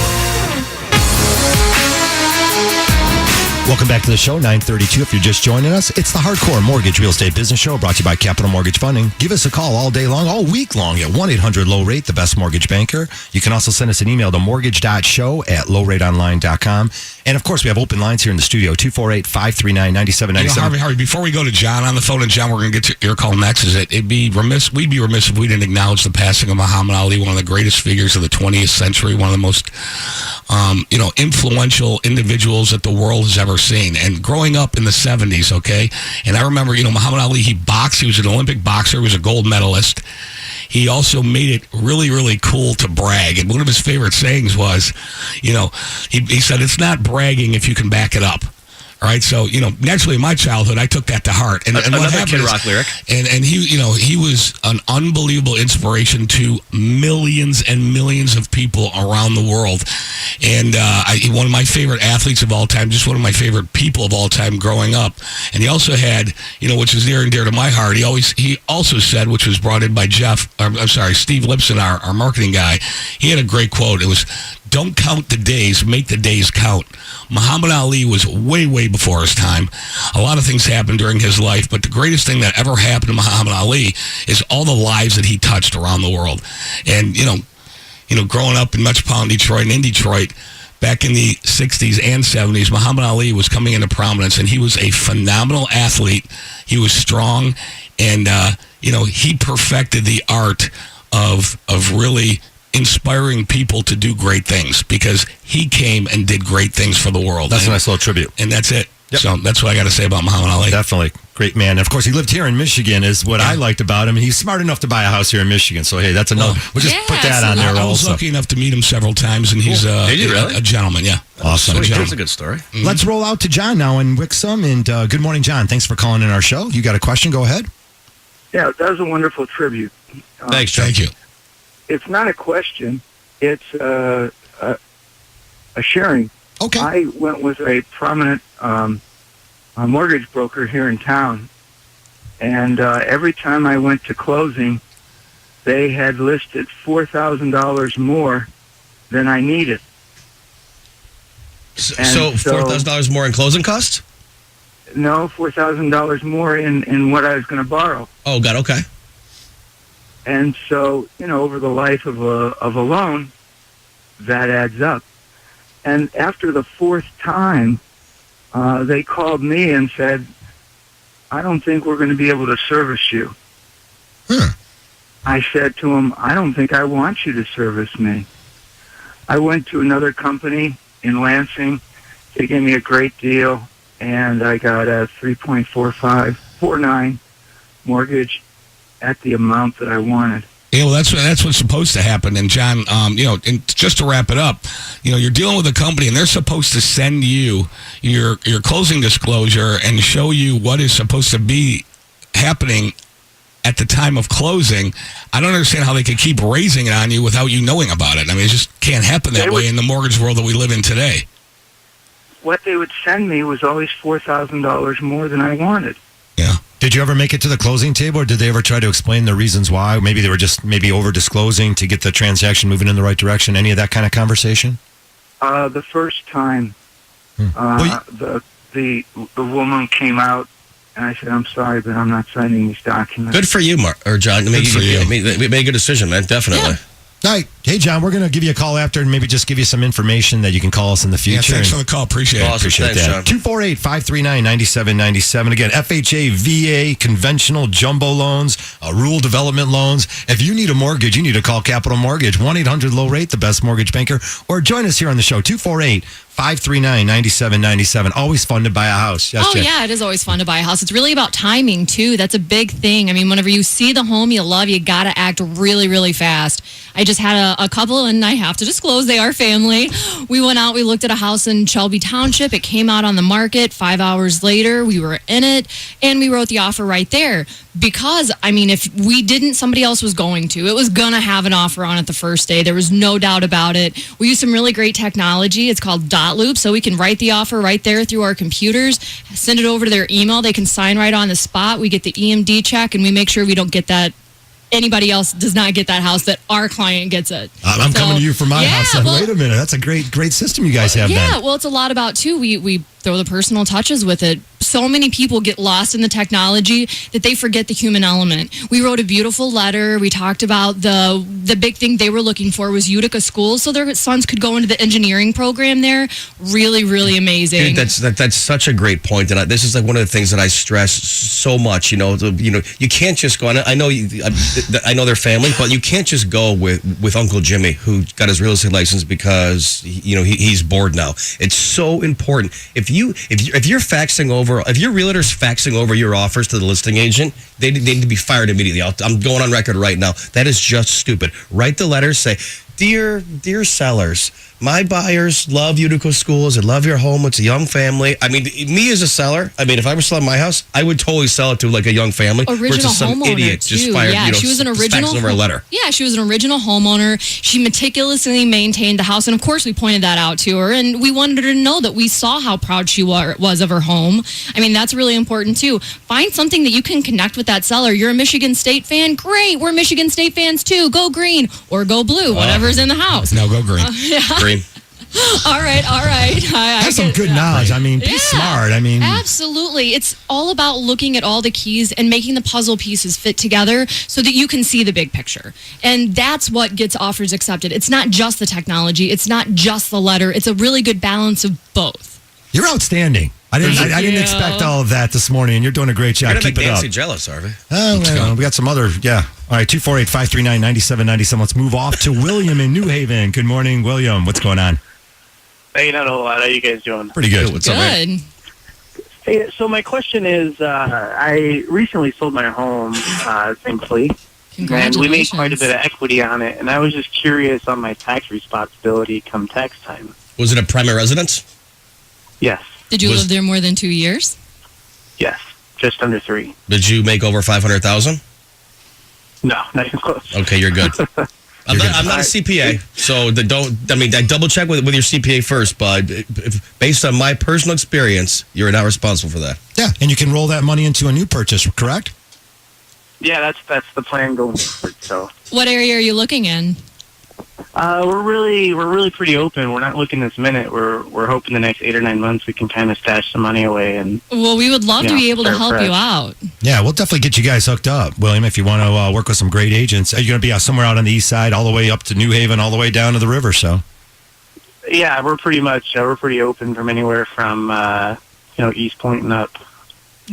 Welcome back to the show, 9:32. If you're just joining us, it's the Hardcore Mortgage Real Estate Business Show brought to you by Capital Mortgage Funding. Give us a call all day long, all week long at 1-800-LOW-RATE, the best mortgage banker. You can also send us an email to mortgage.show@lowrateonline.com. And, of course, we have open lines here in the studio, 248-539-9797. Harvey, before we go to John on the phone, and John, we're going to get to your call next, we'd be remiss if we didn't acknowledge the passing of Muhammad Ali, one of the greatest figures of the 20th century, one of the most influential individuals that the world has ever seen. And growing up in the 70s, okay, and I remember, Muhammad Ali, he boxed. He was an Olympic boxer. He was a gold medalist. He also made it really, really cool to brag. And one of his favorite sayings was, he said, it's not bragging if you can back it up. All right, so naturally in my childhood, I took that to heart. And another what happened Kid is, Rock lyric. And he was an unbelievable inspiration to millions and millions of people around the world. And one of my favorite athletes of all time, just one of my favorite people of all time growing up. And he also had, which is near and dear to my heart. He also said, which was brought in by Steve Lipson, our marketing guy. He had a great quote. It was, "Don't count the days, make the days count." Muhammad Ali was way, way before his time. A lot of things happened during his life, but the greatest thing that ever happened to Muhammad Ali is all the lives that he touched around the world. And, growing up in metropolitan Detroit and in Detroit, back in the 60s and 70s, Muhammad Ali was coming into prominence, and he was a phenomenal athlete. He was strong, and, he perfected the art of really inspiring people to do great things, because he came and did great things for the world. That's a nice little tribute. And that's it. Yep. So that's what I got to say about Muhammad Ali. Definitely. Great man. And of course, he lived here in Michigan is what I liked about him. And he's smart enough to buy a house here in Michigan. So, hey, that's another. We'll just put that on there also. I was lucky enough to meet him several times, and he's a gentleman, yeah. Awesome. That's a good story. Mm-hmm. Let's roll out to John now in Wixom. And good morning, John. Thanks for calling in our show. You got a question? Go ahead. Yeah, that was a wonderful tribute. Thanks, John. Thank you. It's not a question. It's a sharing. Okay. I went with a prominent mortgage broker here in town, and every time I went to closing, they had listed $4,000 more than I needed. So $4,000 more in closing costs? No, $4,000 more in what I was going to borrow. Oh, God, okay. And so, over the life of a loan, that adds up. And after the fourth time, they called me and said, "I don't think we're going to be able to service you." I said to them, "I don't think I want you to service me." I went to another company in Lansing. They gave me a great deal, and I got a 3.49 mortgage at the amount that I wanted. Yeah, well, that's what's supposed to happen. And John, and just to wrap it up, you're dealing with a company, and they're supposed to send you your closing disclosure and show you what is supposed to be happening at the time of closing. I don't understand how they could keep raising it on you without you knowing about it. I mean, it just can't happen that way in the mortgage world that we live in today. What they would send me was always $4,000 more than I wanted. Yeah. Did you ever make it to the closing table, or did they ever try to explain the reasons why? Maybe they were just over disclosing to get the transaction moving in the right direction. Any of that kind of conversation? The first time, the woman came out, and I said, "I'm sorry, but I'm not signing these documents." Good for you, John. Good for you. You made a good decision, man. Definitely. Yeah. All right. Hey, John, we're going to give you a call after and maybe just give you some information that you can call us in the future. Yeah, thanks for the call. Appreciate it. Appreciate that. 248-539-9797. Again, FHA, VA, conventional, jumbo loans, rural development loans. If you need a mortgage, you need to call Capital Mortgage. 1-800-LOW-RATE, the best mortgage banker. Or join us here on the show, 248-539-9797. Always fun to buy a house. Yes, Jen? Yeah, it is always fun to buy a house. It's really about timing, too. That's a big thing. I mean, whenever you see the home you love, you got to act really, really fast. I just had a couple, and I have to disclose they are family. We went out, we looked at a house in Shelby Township. It came out on the market 5 hours later. We were in it, and we wrote the offer right there. Because, I mean, if we didn't, somebody else was going to. It was going to have an offer on it the first day. There was no doubt about it. We use some really great technology. It's called Dot Loop, so we can write the offer right there through our computers, send it over to their email. They can sign right on the spot. We get the EMD check, and we make sure we don't get that. Anybody else does not get that house, that our client gets it. I'm coming to you for my house. Well, wait a minute. That's a great system you guys have. Yeah, then. well, it's a lot about, too. We throw the personal touches with it. So many people get lost in the technology that they forget the human element. We wrote a beautiful letter. We talked about the big thing they were looking for was Utica schools, so their sons could go into the engineering program there. Really, really amazing. Dude, that's such a great point, and this is like one of the things that I stress so much. You can't just go. I know they're family, but you can't just go with Uncle Jimmy, who got his real estate license because he's bored now. It's so important. If you're faxing over, if your realtor's faxing over your offers to the listing agent, they need to be fired immediately. I'm going on record right now. That is just stupid. Write the letter, say, Dear sellers, my buyers love Utica schools. They love your home. It's a young family. I mean, me as a seller, if I were selling my house, I would totally sell it to like a young family. Original some homeowner idiot too. just fired. She was an original. Over a letter. Yeah, she was an original homeowner. She meticulously maintained the house, and of course, we pointed that out to her, and we wanted her to know that we saw how proud she was of her home. I mean, that's really important too. Find something that you can connect with that seller. You're a Michigan State fan. Great, we're Michigan State fans too. Go green or go blue, whatever's in the house. No, go green. Green. All right. Have some good knowledge. I mean, be smart. I mean, absolutely. It's all about looking at all the keys and making the puzzle pieces fit together so that you can see the big picture. And that's what gets offers accepted. It's not just the technology. It's not just the letter. It's a really good balance of both. You're outstanding. I didn't expect all of that this morning, and you're doing a great job. You're going to Keep make it Nancy up. jealous, Harvey. Oh, well, we got some other, yeah. All right, 248-539-9797. Let's move off to William in New Haven. Good morning, William. What's going on? Hey, not a whole lot. How you guys doing? Pretty good. What's up, man? Hey, so my question is, I recently sold my home, thankfully. And we made quite a bit of equity on it, and I was just curious on my tax responsibility come tax time. Was it a primary residence? Yes. Did you live there more than 2 years? Yes, just under 3. Did you make over $500,000? No, not even close. Okay, you're good. I'm not a CPA, so I double check with your CPA first, but based on my personal experience, you're not responsible for that. Yeah, and you can roll that money into a new purchase, correct? Yeah, that's the plan going forward. So, what area are you looking in? We're really pretty open. We're not looking this minute. We're hoping the next 8 or 9 months we can kind of stash some money away and. Well, we would love to be able to help you out. Yeah, we'll definitely get you guys hooked up, William. If you want to work with some great agents, are you going to be somewhere out on the east side, all the way up to New Haven, all the way down to the river? So. Yeah, we're pretty open from anywhere from East Point and up.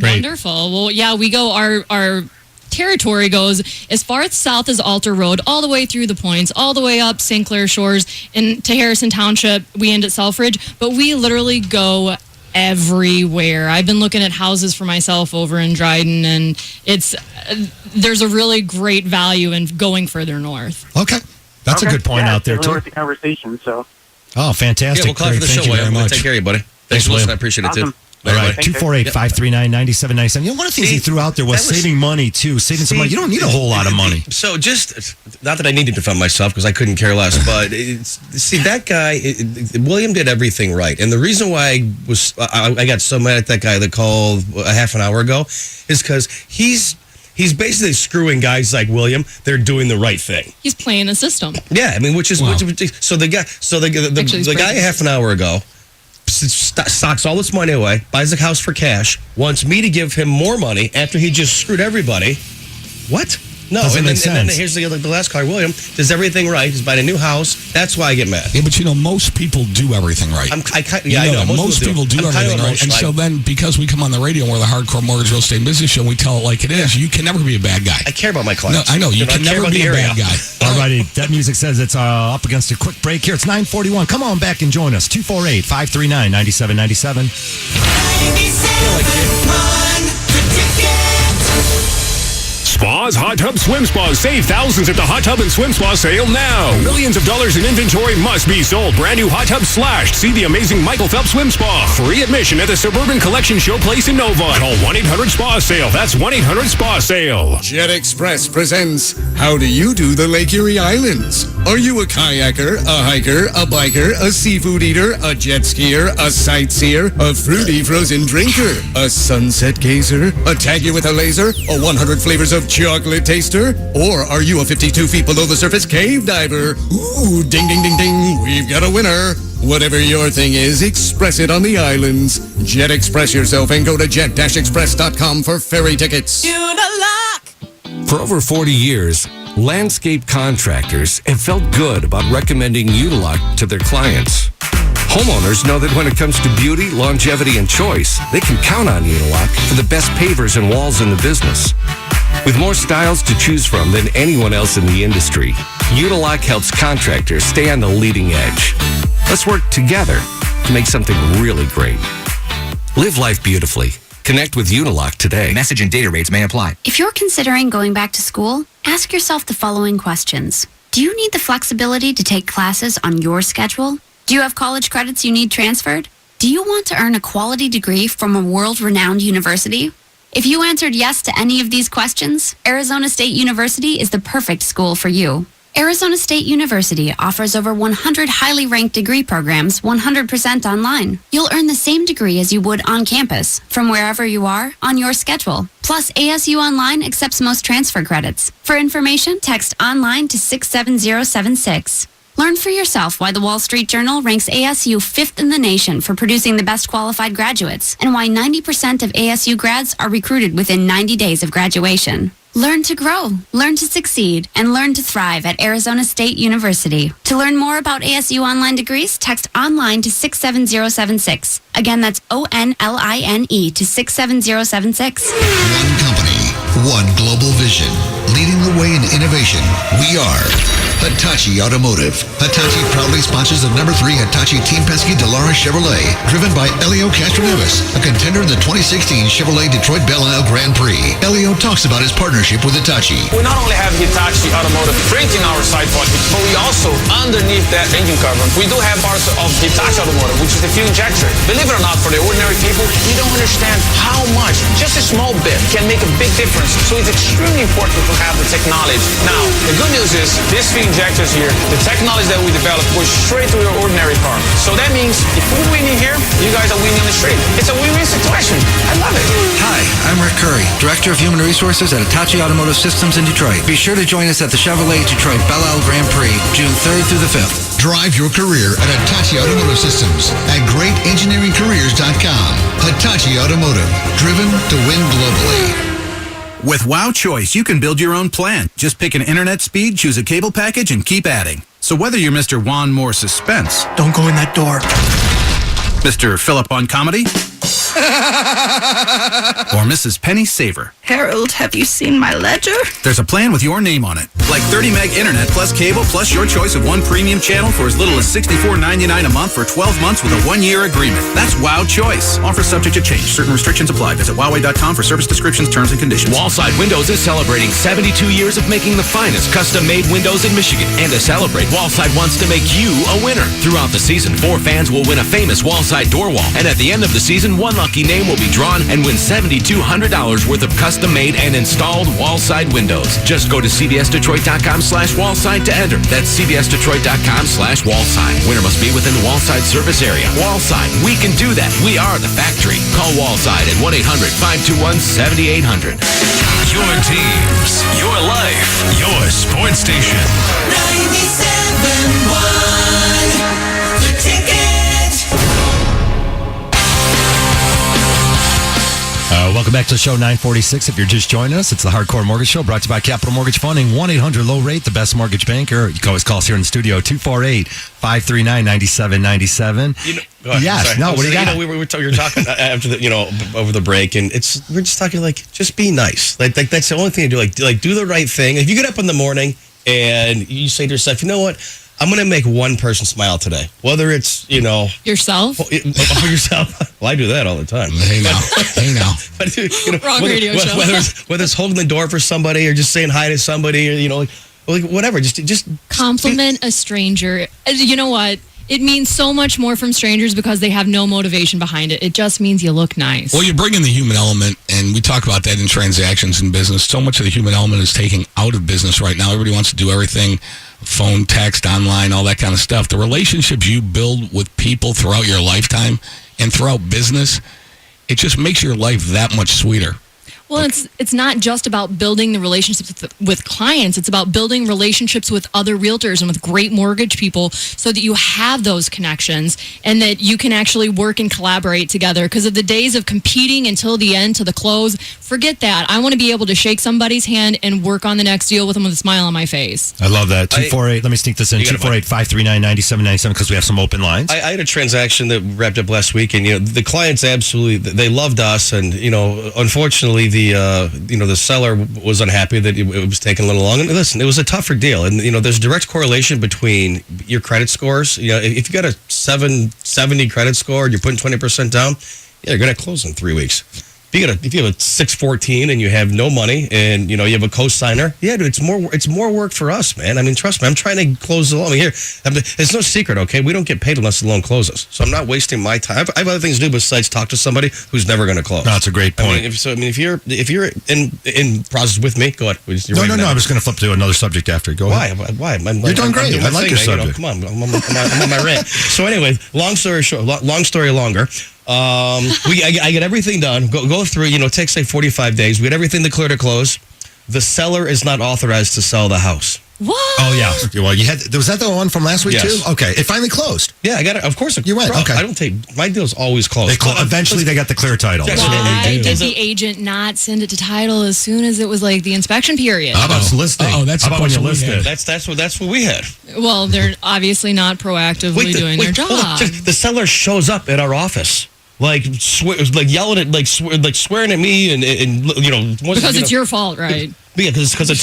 Great. Wonderful. Well, yeah, we go our territory goes as far south as Alter Road, all the way through the points, all the way up St. Clair Shores and to Harrison Township. We end at Selfridge, but we literally go everywhere. I've been looking at houses for myself over in Dryden, and there's a really great value in going further north. Okay. That's a good point out there, too. Worth the conversation, so. Oh, fantastic. Yeah, we'll call you for the show, Thank you very William. much. Take care of you, buddy. Thanks for listening. I appreciate it, too. All right, 248-539-9797. You know, one of the things he threw out there was saving money, too. Saving some money. You don't need a whole lot of money. So just, not that I need to defend myself because I couldn't care less, but see, that guy, William did everything right. And the reason why I got so mad at that guy that called a half an hour ago is because he's basically screwing guys like William. They're doing the right thing. He's playing the system. Yeah, I mean, so the guy a half an hour ago stocks all this money away, buys a house for cash, wants me to give him more money after he just screwed everybody. What? No, and then here's the last caller, William, does everything right. He's buying a new house. That's why I get mad. Yeah, but most people do everything right. I know. Most people do everything right. And so then, because we come on the radio and we're the Hardcore Mortgage Real Estate Business Show, we tell it like it is. You can never be a bad guy. I care about my clients. No, I know. You can never be a bad guy. All righty. That music says it's up against a quick break here. It's 9:41. Come on back and join us. 248-539-9797. Spas, Hot Tub Swim Spas. Save thousands at the Hot Tub and Swim Spa sale now. Millions of dollars in inventory must be sold. Brand new hot tub slashed. See the amazing Michael Phelps Swim Spa. Free admission at the Suburban Collection Showplace in Nova. Call 1-800-SPA-SALE. That's 1-800-SPA-SALE. Jet Express presents How Do You Do the Lake Erie Islands? Are you a kayaker, a hiker, a biker, a seafood eater, a jet skier, a sightseer, a fruity frozen drinker, a sunset gazer, a tag you with a laser, a 100 flavors of chocolate taster? Or are you a 52 feet below the surface cave diver? Ooh, ding, ding, ding, ding, we've got a winner. Whatever your thing is, express it on the islands. Jet Express yourself and go to jet-express.com for ferry tickets. For over 40 years, landscape contractors have felt good about recommending Unilock to their clients. Homeowners know that when it comes to beauty, longevity, and choice, they can count on Unilock for the best pavers and walls in the business. With more styles to choose from than anyone else in the industry, Unilock helps contractors stay on the leading edge. Let's work together to make something really great. Live life beautifully. Connect with Unilock today. Message and data rates may apply. If you're considering going back to school, ask yourself the following questions. Do you need the flexibility to take classes on your schedule? Do you have college credits you need transferred? Do you want to earn a quality degree from a world-renowned university? If you answered yes to any of these questions, Arizona State University is the perfect school for you. Arizona State University offers over 100 highly ranked degree programs 100% online. You'll earn the same degree as you would on campus, from wherever you are, on your schedule. Plus, ASU Online accepts most transfer credits. For information, text online to 67076. Learn for yourself why the Wall Street Journal ranks ASU 5th in the nation for producing the best qualified graduates, and why 90% of ASU grads are recruited within 90 days of graduation. Learn to grow, learn to succeed, and learn to thrive at Arizona State University. To learn more about ASU online degrees, text online to 67076. Again, that's ONLINE to 67076. One company, one global vision, leading the way in innovation. We are Hitachi Automotive. Hitachi proudly sponsors the number 3 Hitachi Team Penske Dallara Chevrolet, driven by Elio Castroneves, a contender in the 2016 Chevrolet Detroit Belle Isle Grand Prix. Elio talks about his partnership with Hitachi. We not only have Hitachi Automotive printing our side pocket, but we also, underneath that engine cover, we do have parts of Hitachi Automotive, which is the fuel injector. Believe it or not, for the ordinary people, we don't understand how much just a small bit can make a big difference. So it's extremely important to have the technology. Now, the good news is this fuel injectors here, the technology that we developed goes straight to your ordinary car. So that means if we're winning here, you guys are winning on the street. It's a win-win situation. I love it. Hi, I'm Rick Curry, Director of Human Resources at Hitachi Automotive Systems in Detroit. Be sure to join us at the Chevrolet Detroit Belle Isle Grand Prix, June 3rd through the 5th. Drive your career at Hitachi Automotive Systems at greatengineeringcareers.com. Hitachi Automotive, driven to win globally. With Wow Choice, you can build your own plan. Just pick an internet speed, choose a cable package, and keep adding. So whether you're Mr. Juan More Suspense... Don't go in that door. Mr. Philip on comedy... Or Mrs. Penny Saver. Harold, have you seen my ledger? There's a plan with your name on it. Like 30 meg internet plus cable plus your choice of one premium channel for as little as $64.99 a month for 12 months with a 1-year agreement. That's Wow Choice. Offer subject to change. Certain restrictions apply. Visit Huawei.com for service descriptions, terms, and conditions. Wallside Windows is celebrating 72 years of making the finest custom-made windows in Michigan. And to celebrate, Wallside wants to make you a winner. Throughout the season, 4 fans will win a famous Wallside door wall. And at the end of the season, one lucky name will be drawn and win $7,200 worth of custom-made and installed Wallside windows. Just go to cbsdetroit.com/Wallside to enter. That's cbsdetroit.com/Wallside. Winner must be within the Wallside service area. Wallside, we can do that. We are the factory. Call Wallside at 1-800-521-7800. Your teams, your life, your sports station. 97.1 The Ticket. Welcome back to the show 946. If you're just joining us, it's the Hardcore Mortgage Show brought to you by Capital Mortgage Funding. 1-800-LOW-RATE, the best mortgage banker. You can always call us here in the studio, 248-539-9797. Yes. Sorry. What do you got? We were talking after the, over the break, and we're just talking like, just be nice. Like that's the only thing to do. Like do the right thing. If you get up in the morning and you say to yourself, you know what? I'm going to make one person smile today. Whether it's, yourself. Yourself. Well, I do that all the time. Hey now. But, Wrong radio show. Whether it's holding the door for somebody or just saying hi to somebody or, whatever. Just compliment a stranger. You know what? It means so much more from strangers because they have no motivation behind it. It just means you look nice. Well, you bring in the human element, and we talk about that in transactions in business. So much of the human element is taken out of business right now. Everybody wants to do everything, phone, text, online, all that kind of stuff. The relationships you build with people throughout your lifetime and throughout business, it just makes your life that much sweeter. Well, it's not just about building the relationships with clients. It's about building relationships with other realtors and with great mortgage people so that you have those connections and that you can actually work and collaborate together. Because of the days of competing until the end to the close, forget that. I want to be able to shake somebody's hand and work on the next deal with them with a smile on my face. I love that. 248, let me sneak this in, 248-539-9797 because we have some open lines. I had a transaction that wrapped up last week, and the clients absolutely, they loved us, and unfortunately the seller was unhappy that it was taking a little long. And listen, it was a tougher deal, and there's a direct correlation between your credit scores. If you got a 770 credit score and you're putting 20% down, you're going to close in 3 weeks. If you have a 614 and you have no money and you have a co-signer, it's more work for us, man. I mean, trust me, I'm trying to close the loan here. It's no secret, okay? We don't get paid unless the loan closes, so I'm not wasting my time. I have other things to do besides talk to somebody who's never going to close. No, that's a great point. If you're in process with me, go ahead. No. I was going to flip to another subject after. Go ahead. Why? You're doing great. I like your subject. Come on, I'm on my rant. So anyway, long story short, long story longer. I get everything done. Go through. It takes say 45 days. We get everything to clear to close. The seller is not authorized to sell the house. What? Oh yeah. Well, was that the one from last week Yes. too? Okay, it finally closed. Yeah, I got it. Of course, you went. Okay, I don't take my deal's always closed. Eventually, they got the clear title. Why did the agent not send it to title as soon as it was like the inspection period? How about listing? That's how about when you listed? listed? That's what we had. Well, they're obviously not proactively doing their job. Hold on. The seller shows up at our office. Yelling at, swearing at me, and because it's your fault, right? Yeah, because it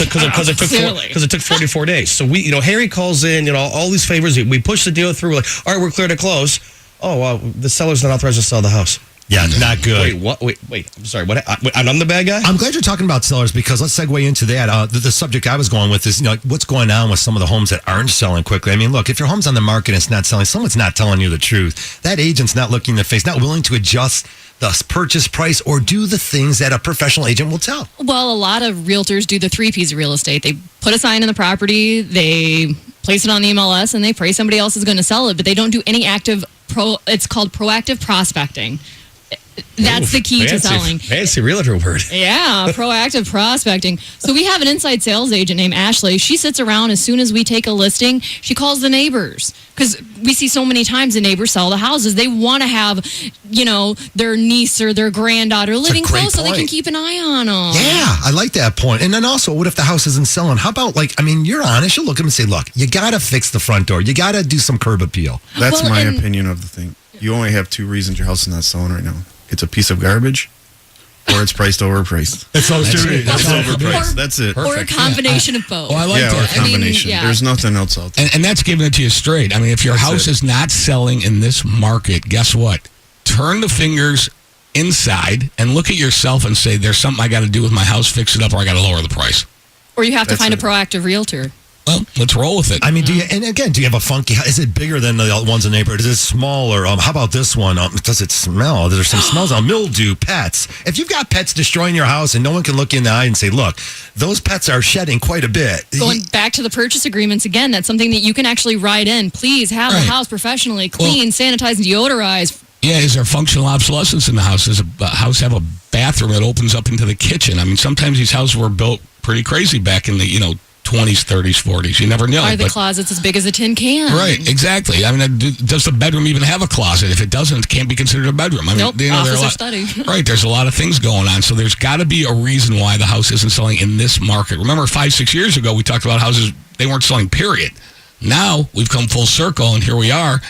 took 44 days. So Harry calls in, all these favors. We push the deal through. We're like, all right, we're clear to close. Oh, wow, the seller's not authorized to sell the house. Yeah, not good. Wait, what? Wait, I'm sorry. What? I'm the bad guy? I'm glad you're talking about sellers because let's segue into that. The subject I was going with is, what's going on with some of the homes that aren't selling quickly. I mean, look, if your home's on the market and it's not selling, someone's not telling you the truth. That agent's not looking in the face, not willing to adjust the purchase price or do the things that a professional agent will tell. Well, a lot of realtors do the 3 Ps of real estate. They put a sign on the property, they place it on the MLS, and they pray somebody else is going to sell it, but they don't do any it's called proactive prospecting. That's the key to selling. Fancy realtor word. Yeah, proactive prospecting. So we have an inside sales agent named Ashley. She sits around as soon as we take a listing. She calls the neighbors because we see so many times the neighbors sell the houses. They want to have, their niece or their granddaughter living close so they can keep an eye on them. Yeah, I like that point. And then also, what if the house isn't selling? How about you're honest. You'll look at them and say, look, you got to fix the front door. You got to do some curb appeal. That's my opinion of the thing. you only have two reasons your house is not selling right now. It's a piece of garbage, or it's priced overpriced. It's That's overpriced. That's it. Or a combination of both. Oh, I like Or a that. combination. There's nothing else out there. And that's giving it to you straight. I mean, if your house is not selling in this market, guess what? Turn the fingers inside and look at yourself and say, there's something I got to do with my house, fix it up, or I got to lower the price. Or you have to find a proactive realtor. Well, let's roll with it. I mean, do you have a funky house? Is it bigger than the ones in the neighborhood? Is it smaller? How about this one? Does it smell? There's some smells on mildew, pets. If you've got pets destroying your house and no one can look you in the eye and say, look, those pets are shedding quite a bit. Going back to the purchase agreements again, that's something that you can actually write in. Please have the house professionally cleaned, sanitized, and deodorized. Yeah, is there functional obsolescence in the house? Does a house have a bathroom that opens up into the kitchen? I mean, sometimes these houses were built pretty crazy back in the, 20s, 30s, 40s. You never know. Are the closets as big as a tin can? Right, exactly. I mean, does the bedroom even have a closet? If it doesn't, it can't be considered a bedroom. I mean, Nope, office or study. Right, there's a lot of things going on. So there's got to be a reason why the house isn't selling in this market. Remember, 5-6 years ago, we talked about houses, they weren't selling, period. Now, we've come full circle, and here we are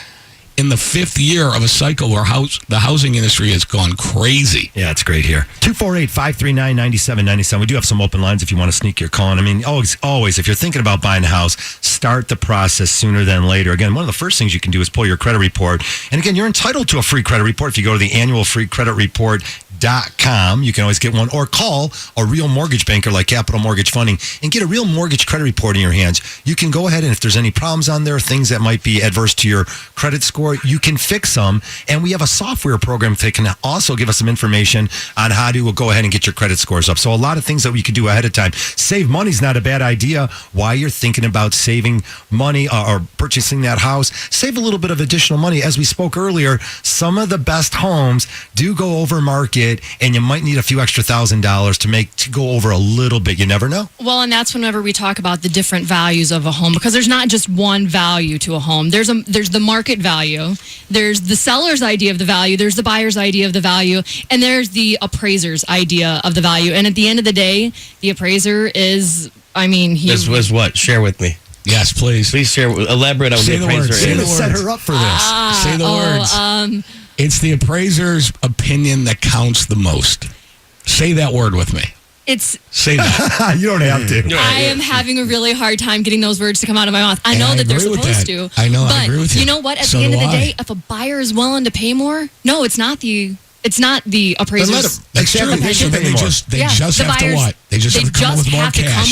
in the 5th year of a cycle where the housing industry has gone crazy. Yeah, it's great here. 248-539-9797. We do have some open lines if you want to sneak your call in. I mean, always, if you're thinking about buying a house, start the process sooner than later. Again, one of the first things you can do is pull your credit report. And again, you're entitled to a free credit report if you go to the annual free credit report.com. You can always get one, or call a real mortgage banker like Capital Mortgage Funding and get a real mortgage credit report in your hands. You can go ahead and if there's any problems on there, things that might be adverse to your credit score, you can fix them. And we have a software program that can also give us some information on how to go ahead and get your credit scores up. So a lot of things that we could do ahead of time. Save money is not a bad idea. While you're thinking about saving money or purchasing that house, save a little bit of additional money. As we spoke earlier, some of the best homes do go over market, and you might need a few extra $1,000 to go over a little bit. You never know. Well, and that's whenever we talk about the different values of a home, because there's not just one value to a home. There's the market value, there's the seller's idea of the value, there's the buyer's idea of the value, and there's the appraiser's idea of the value. And at the end of the day, the appraiser is, This was what? Share with me. Yes, please. Please share. Elaborate on what the appraiser is. Set her up for this. Say the words. It's the appraiser's opinion that counts the most. Say that word with me. Say that. You don't have to. I am having a really hard time getting those words to come out of my mouth. I know that they're supposed to. I know. But I agree with you. You know what? At So the end of do the I. day, if a buyer is willing to pay more, no, it's not the appraiser's. That's true. So then they just have to what? They just have to come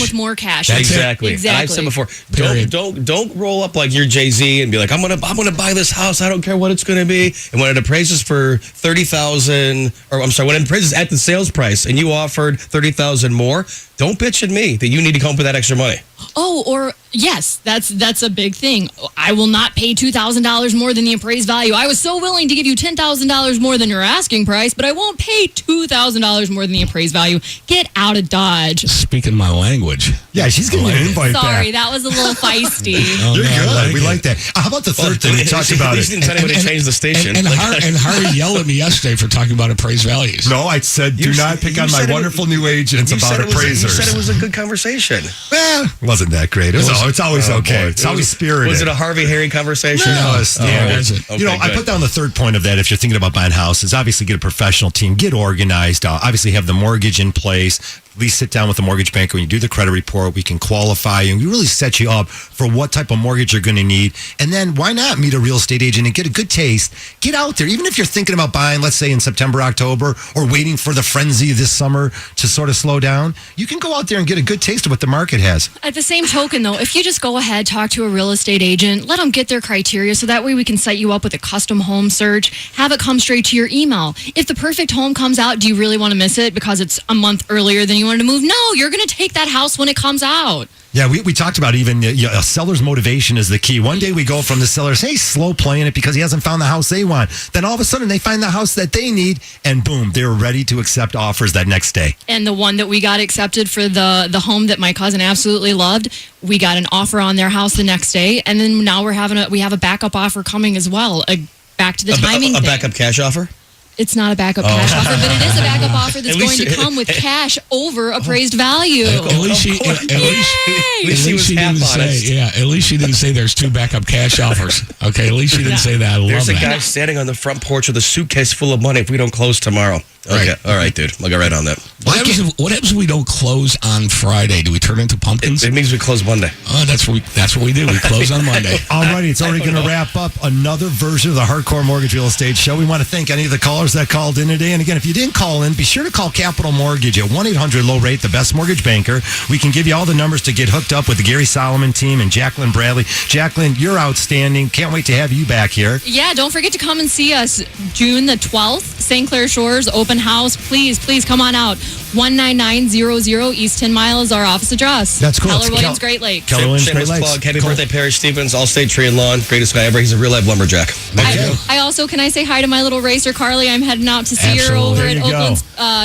with more cash. That's Exactly. Exactly. And I've said before, Period. don't roll up like you're Jay-Z and be like, I'm gonna buy this house. I don't care what it's gonna be. And when it appraises for $30,000, or I'm sorry, when it appraises at the sales price and you offered $30,000 more, don't bitch at me that you need to come up with that extra money. Oh, or yes, that's a big thing. I will not pay $2,000 more than the appraised value. I was so willing to give you $10,000 more than your asking price, but I won't pay $2,000 more than the appraised value. Get out of Dodge. Speaking my language. Yeah, she's getting an invite Sorry, back. that was a little feisty. You're good. We like that. How about the third thing we talked about? At least didn't tell anybody to change the station. And Harry yelled at me yesterday for talking about appraised values. No, I said do not pick on my wonderful new agents about appraisers. You said it was a good conversation. Well, wasn't that great. It's always okay. It's always spirited. Was it a Harvey Harry conversation? No, it's standard. Okay, I put down the third point of that. If you're thinking about buying houses, obviously get a professional team, get organized. Obviously have the mortgage in place. At least sit down with the mortgage banker. When you do the credit report, we can qualify you and we really set you up for what type of mortgage you're going to need. And then why not meet a real estate agent and get a good taste? Get out there. Even if you're thinking about buying, let's say in September, October, or waiting for the frenzy this summer to sort of slow down, you can go out there and get a good taste of what the market has. At the same token, though, if you just go ahead, talk to a real estate agent, let them get their criteria so that way we can set you up with a custom home search, have it come straight to your email. If the perfect home comes out, do you really want to miss it because it's a month earlier than you wanted to move? No, you're going to take that house when it comes out. Yeah, we talked about even a seller's motivation is the key. One day we go from the sellers, hey, slow playing it because he hasn't found the house they want. Then all of a sudden they find the house that they need and boom, they're ready to accept offers that next day. And the one that we got accepted for the home that my cousin absolutely loved, we got an offer on their house the next day. And then now we have a backup offer coming as well. Back to the timing a thing. backup cash offer? It's not a backup cash offer, but it is a backup offer that's going to come with cash over appraised value. At least she didn't say. Yeah, at least she didn't say there's 2 backup cash offers. Okay, at least she didn't say that. I love There's a that. guy standing on the front porch with a suitcase full of money if we don't close tomorrow. Okay, all right, dude. I'll get right on that. What happens if we don't close on Friday? Do we turn into pumpkins? It means we close Monday. Oh, that's what we do. We close on Monday. Alrighty, it's already going to wrap up another version of the Hardcore Mortgage Real Estate Show. We want to thank any of the callers that called in today. And again, if you didn't call in, be sure to call Capital Mortgage at 1-800-LOW-RATE, the best mortgage banker. We can give you all the numbers to get hooked up with the Gary Solomon team and Jacqueline Bradley. Jacqueline, you're outstanding. Can't wait to have you back here. Yeah, don't forget to come and see us June the 12th, St. Clair Shores open house. Please come on out. 19900 East 10 Mile is our office address. That's cool. Keller Williams, Great Lakes. Keller Williams, Great Shameless Lakes. plug. Happy birthday, Perry Stevens. Allstate Tree and Lawn. Greatest guy ever. He's a real life lumberjack. I also, can I say hi to my little racer, Carly? I'm heading out to see her Absolutely. over There at you go. Oakland's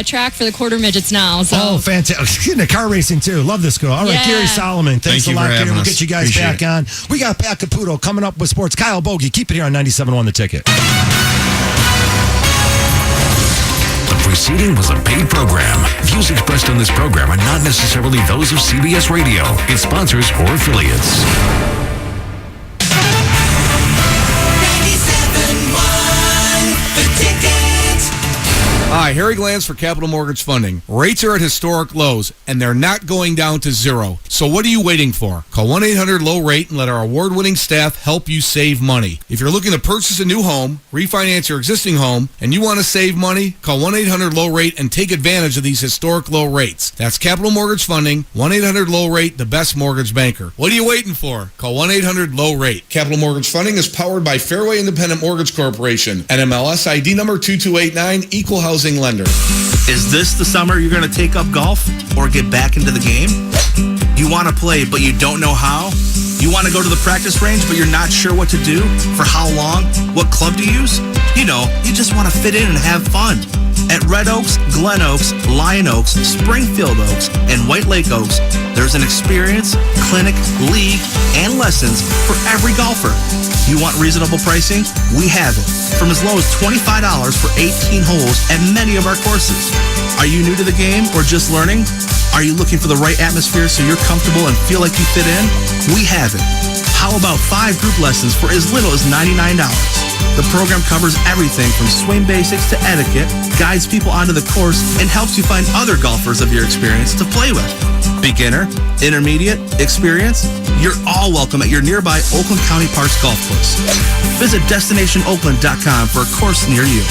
track for the quarter midgets now. So. Oh, fantastic. Getting into car racing, too. Love this girl. All right, Yeah. Gary Solomon, thanks Thank a you lot, for Gary. having We'll us. get you guys Appreciate back on. We got Pat Caputo coming up with sports. Kyle Bogey, keep it here on 97.1 The Ticket. The preceding was a paid program. Views expressed on this program are not necessarily those of CBS Radio, its sponsors, or affiliates. 97.1 The Ticket. Hi, Harry Glanz for Capital Mortgage Funding. Rates are at historic lows, and they're not going down to zero. So what are you waiting for? Call 1-800-LOW-RATE and let our award-winning staff help you save money. If you're looking to purchase a new home, refinance your existing home, and you want to save money, call 1-800-LOW-RATE and take advantage of these historic low rates. That's Capital Mortgage Funding, 1-800-LOW-RATE, the best mortgage banker. What are you waiting for? Call 1-800-LOW-RATE. Capital Mortgage Funding is powered by Fairway Independent Mortgage Corporation, NMLS ID number 2289, Equal Housing Lender. Is this the summer you're going to take up golf or get back into the game? You want to play, but you don't know how? You want to go to the practice range, but you're not sure what to do? For how long? What club to use? You know, you just want to fit in and have fun. At Red Oaks, Glen Oaks, Lion Oaks, Springfield Oaks, and White Lake Oaks, there's an experience, clinic, league, and lessons for every golfer. You want reasonable pricing? We have it. From as low as $25 for 18 holes at many of our courses. Are you new to the game or just learning? Are you looking for the right atmosphere so you're comfortable and feel like you fit in? We have it. How about 5 group lessons for as little as $99? The program covers everything from swing basics to etiquette, guides people onto the course, and helps you find other golfers of your experience to play with. Beginner, intermediate, experience, you're all welcome at your nearby Oakland County Parks Golf Course. Visit DestinationOakland.com for a course near you.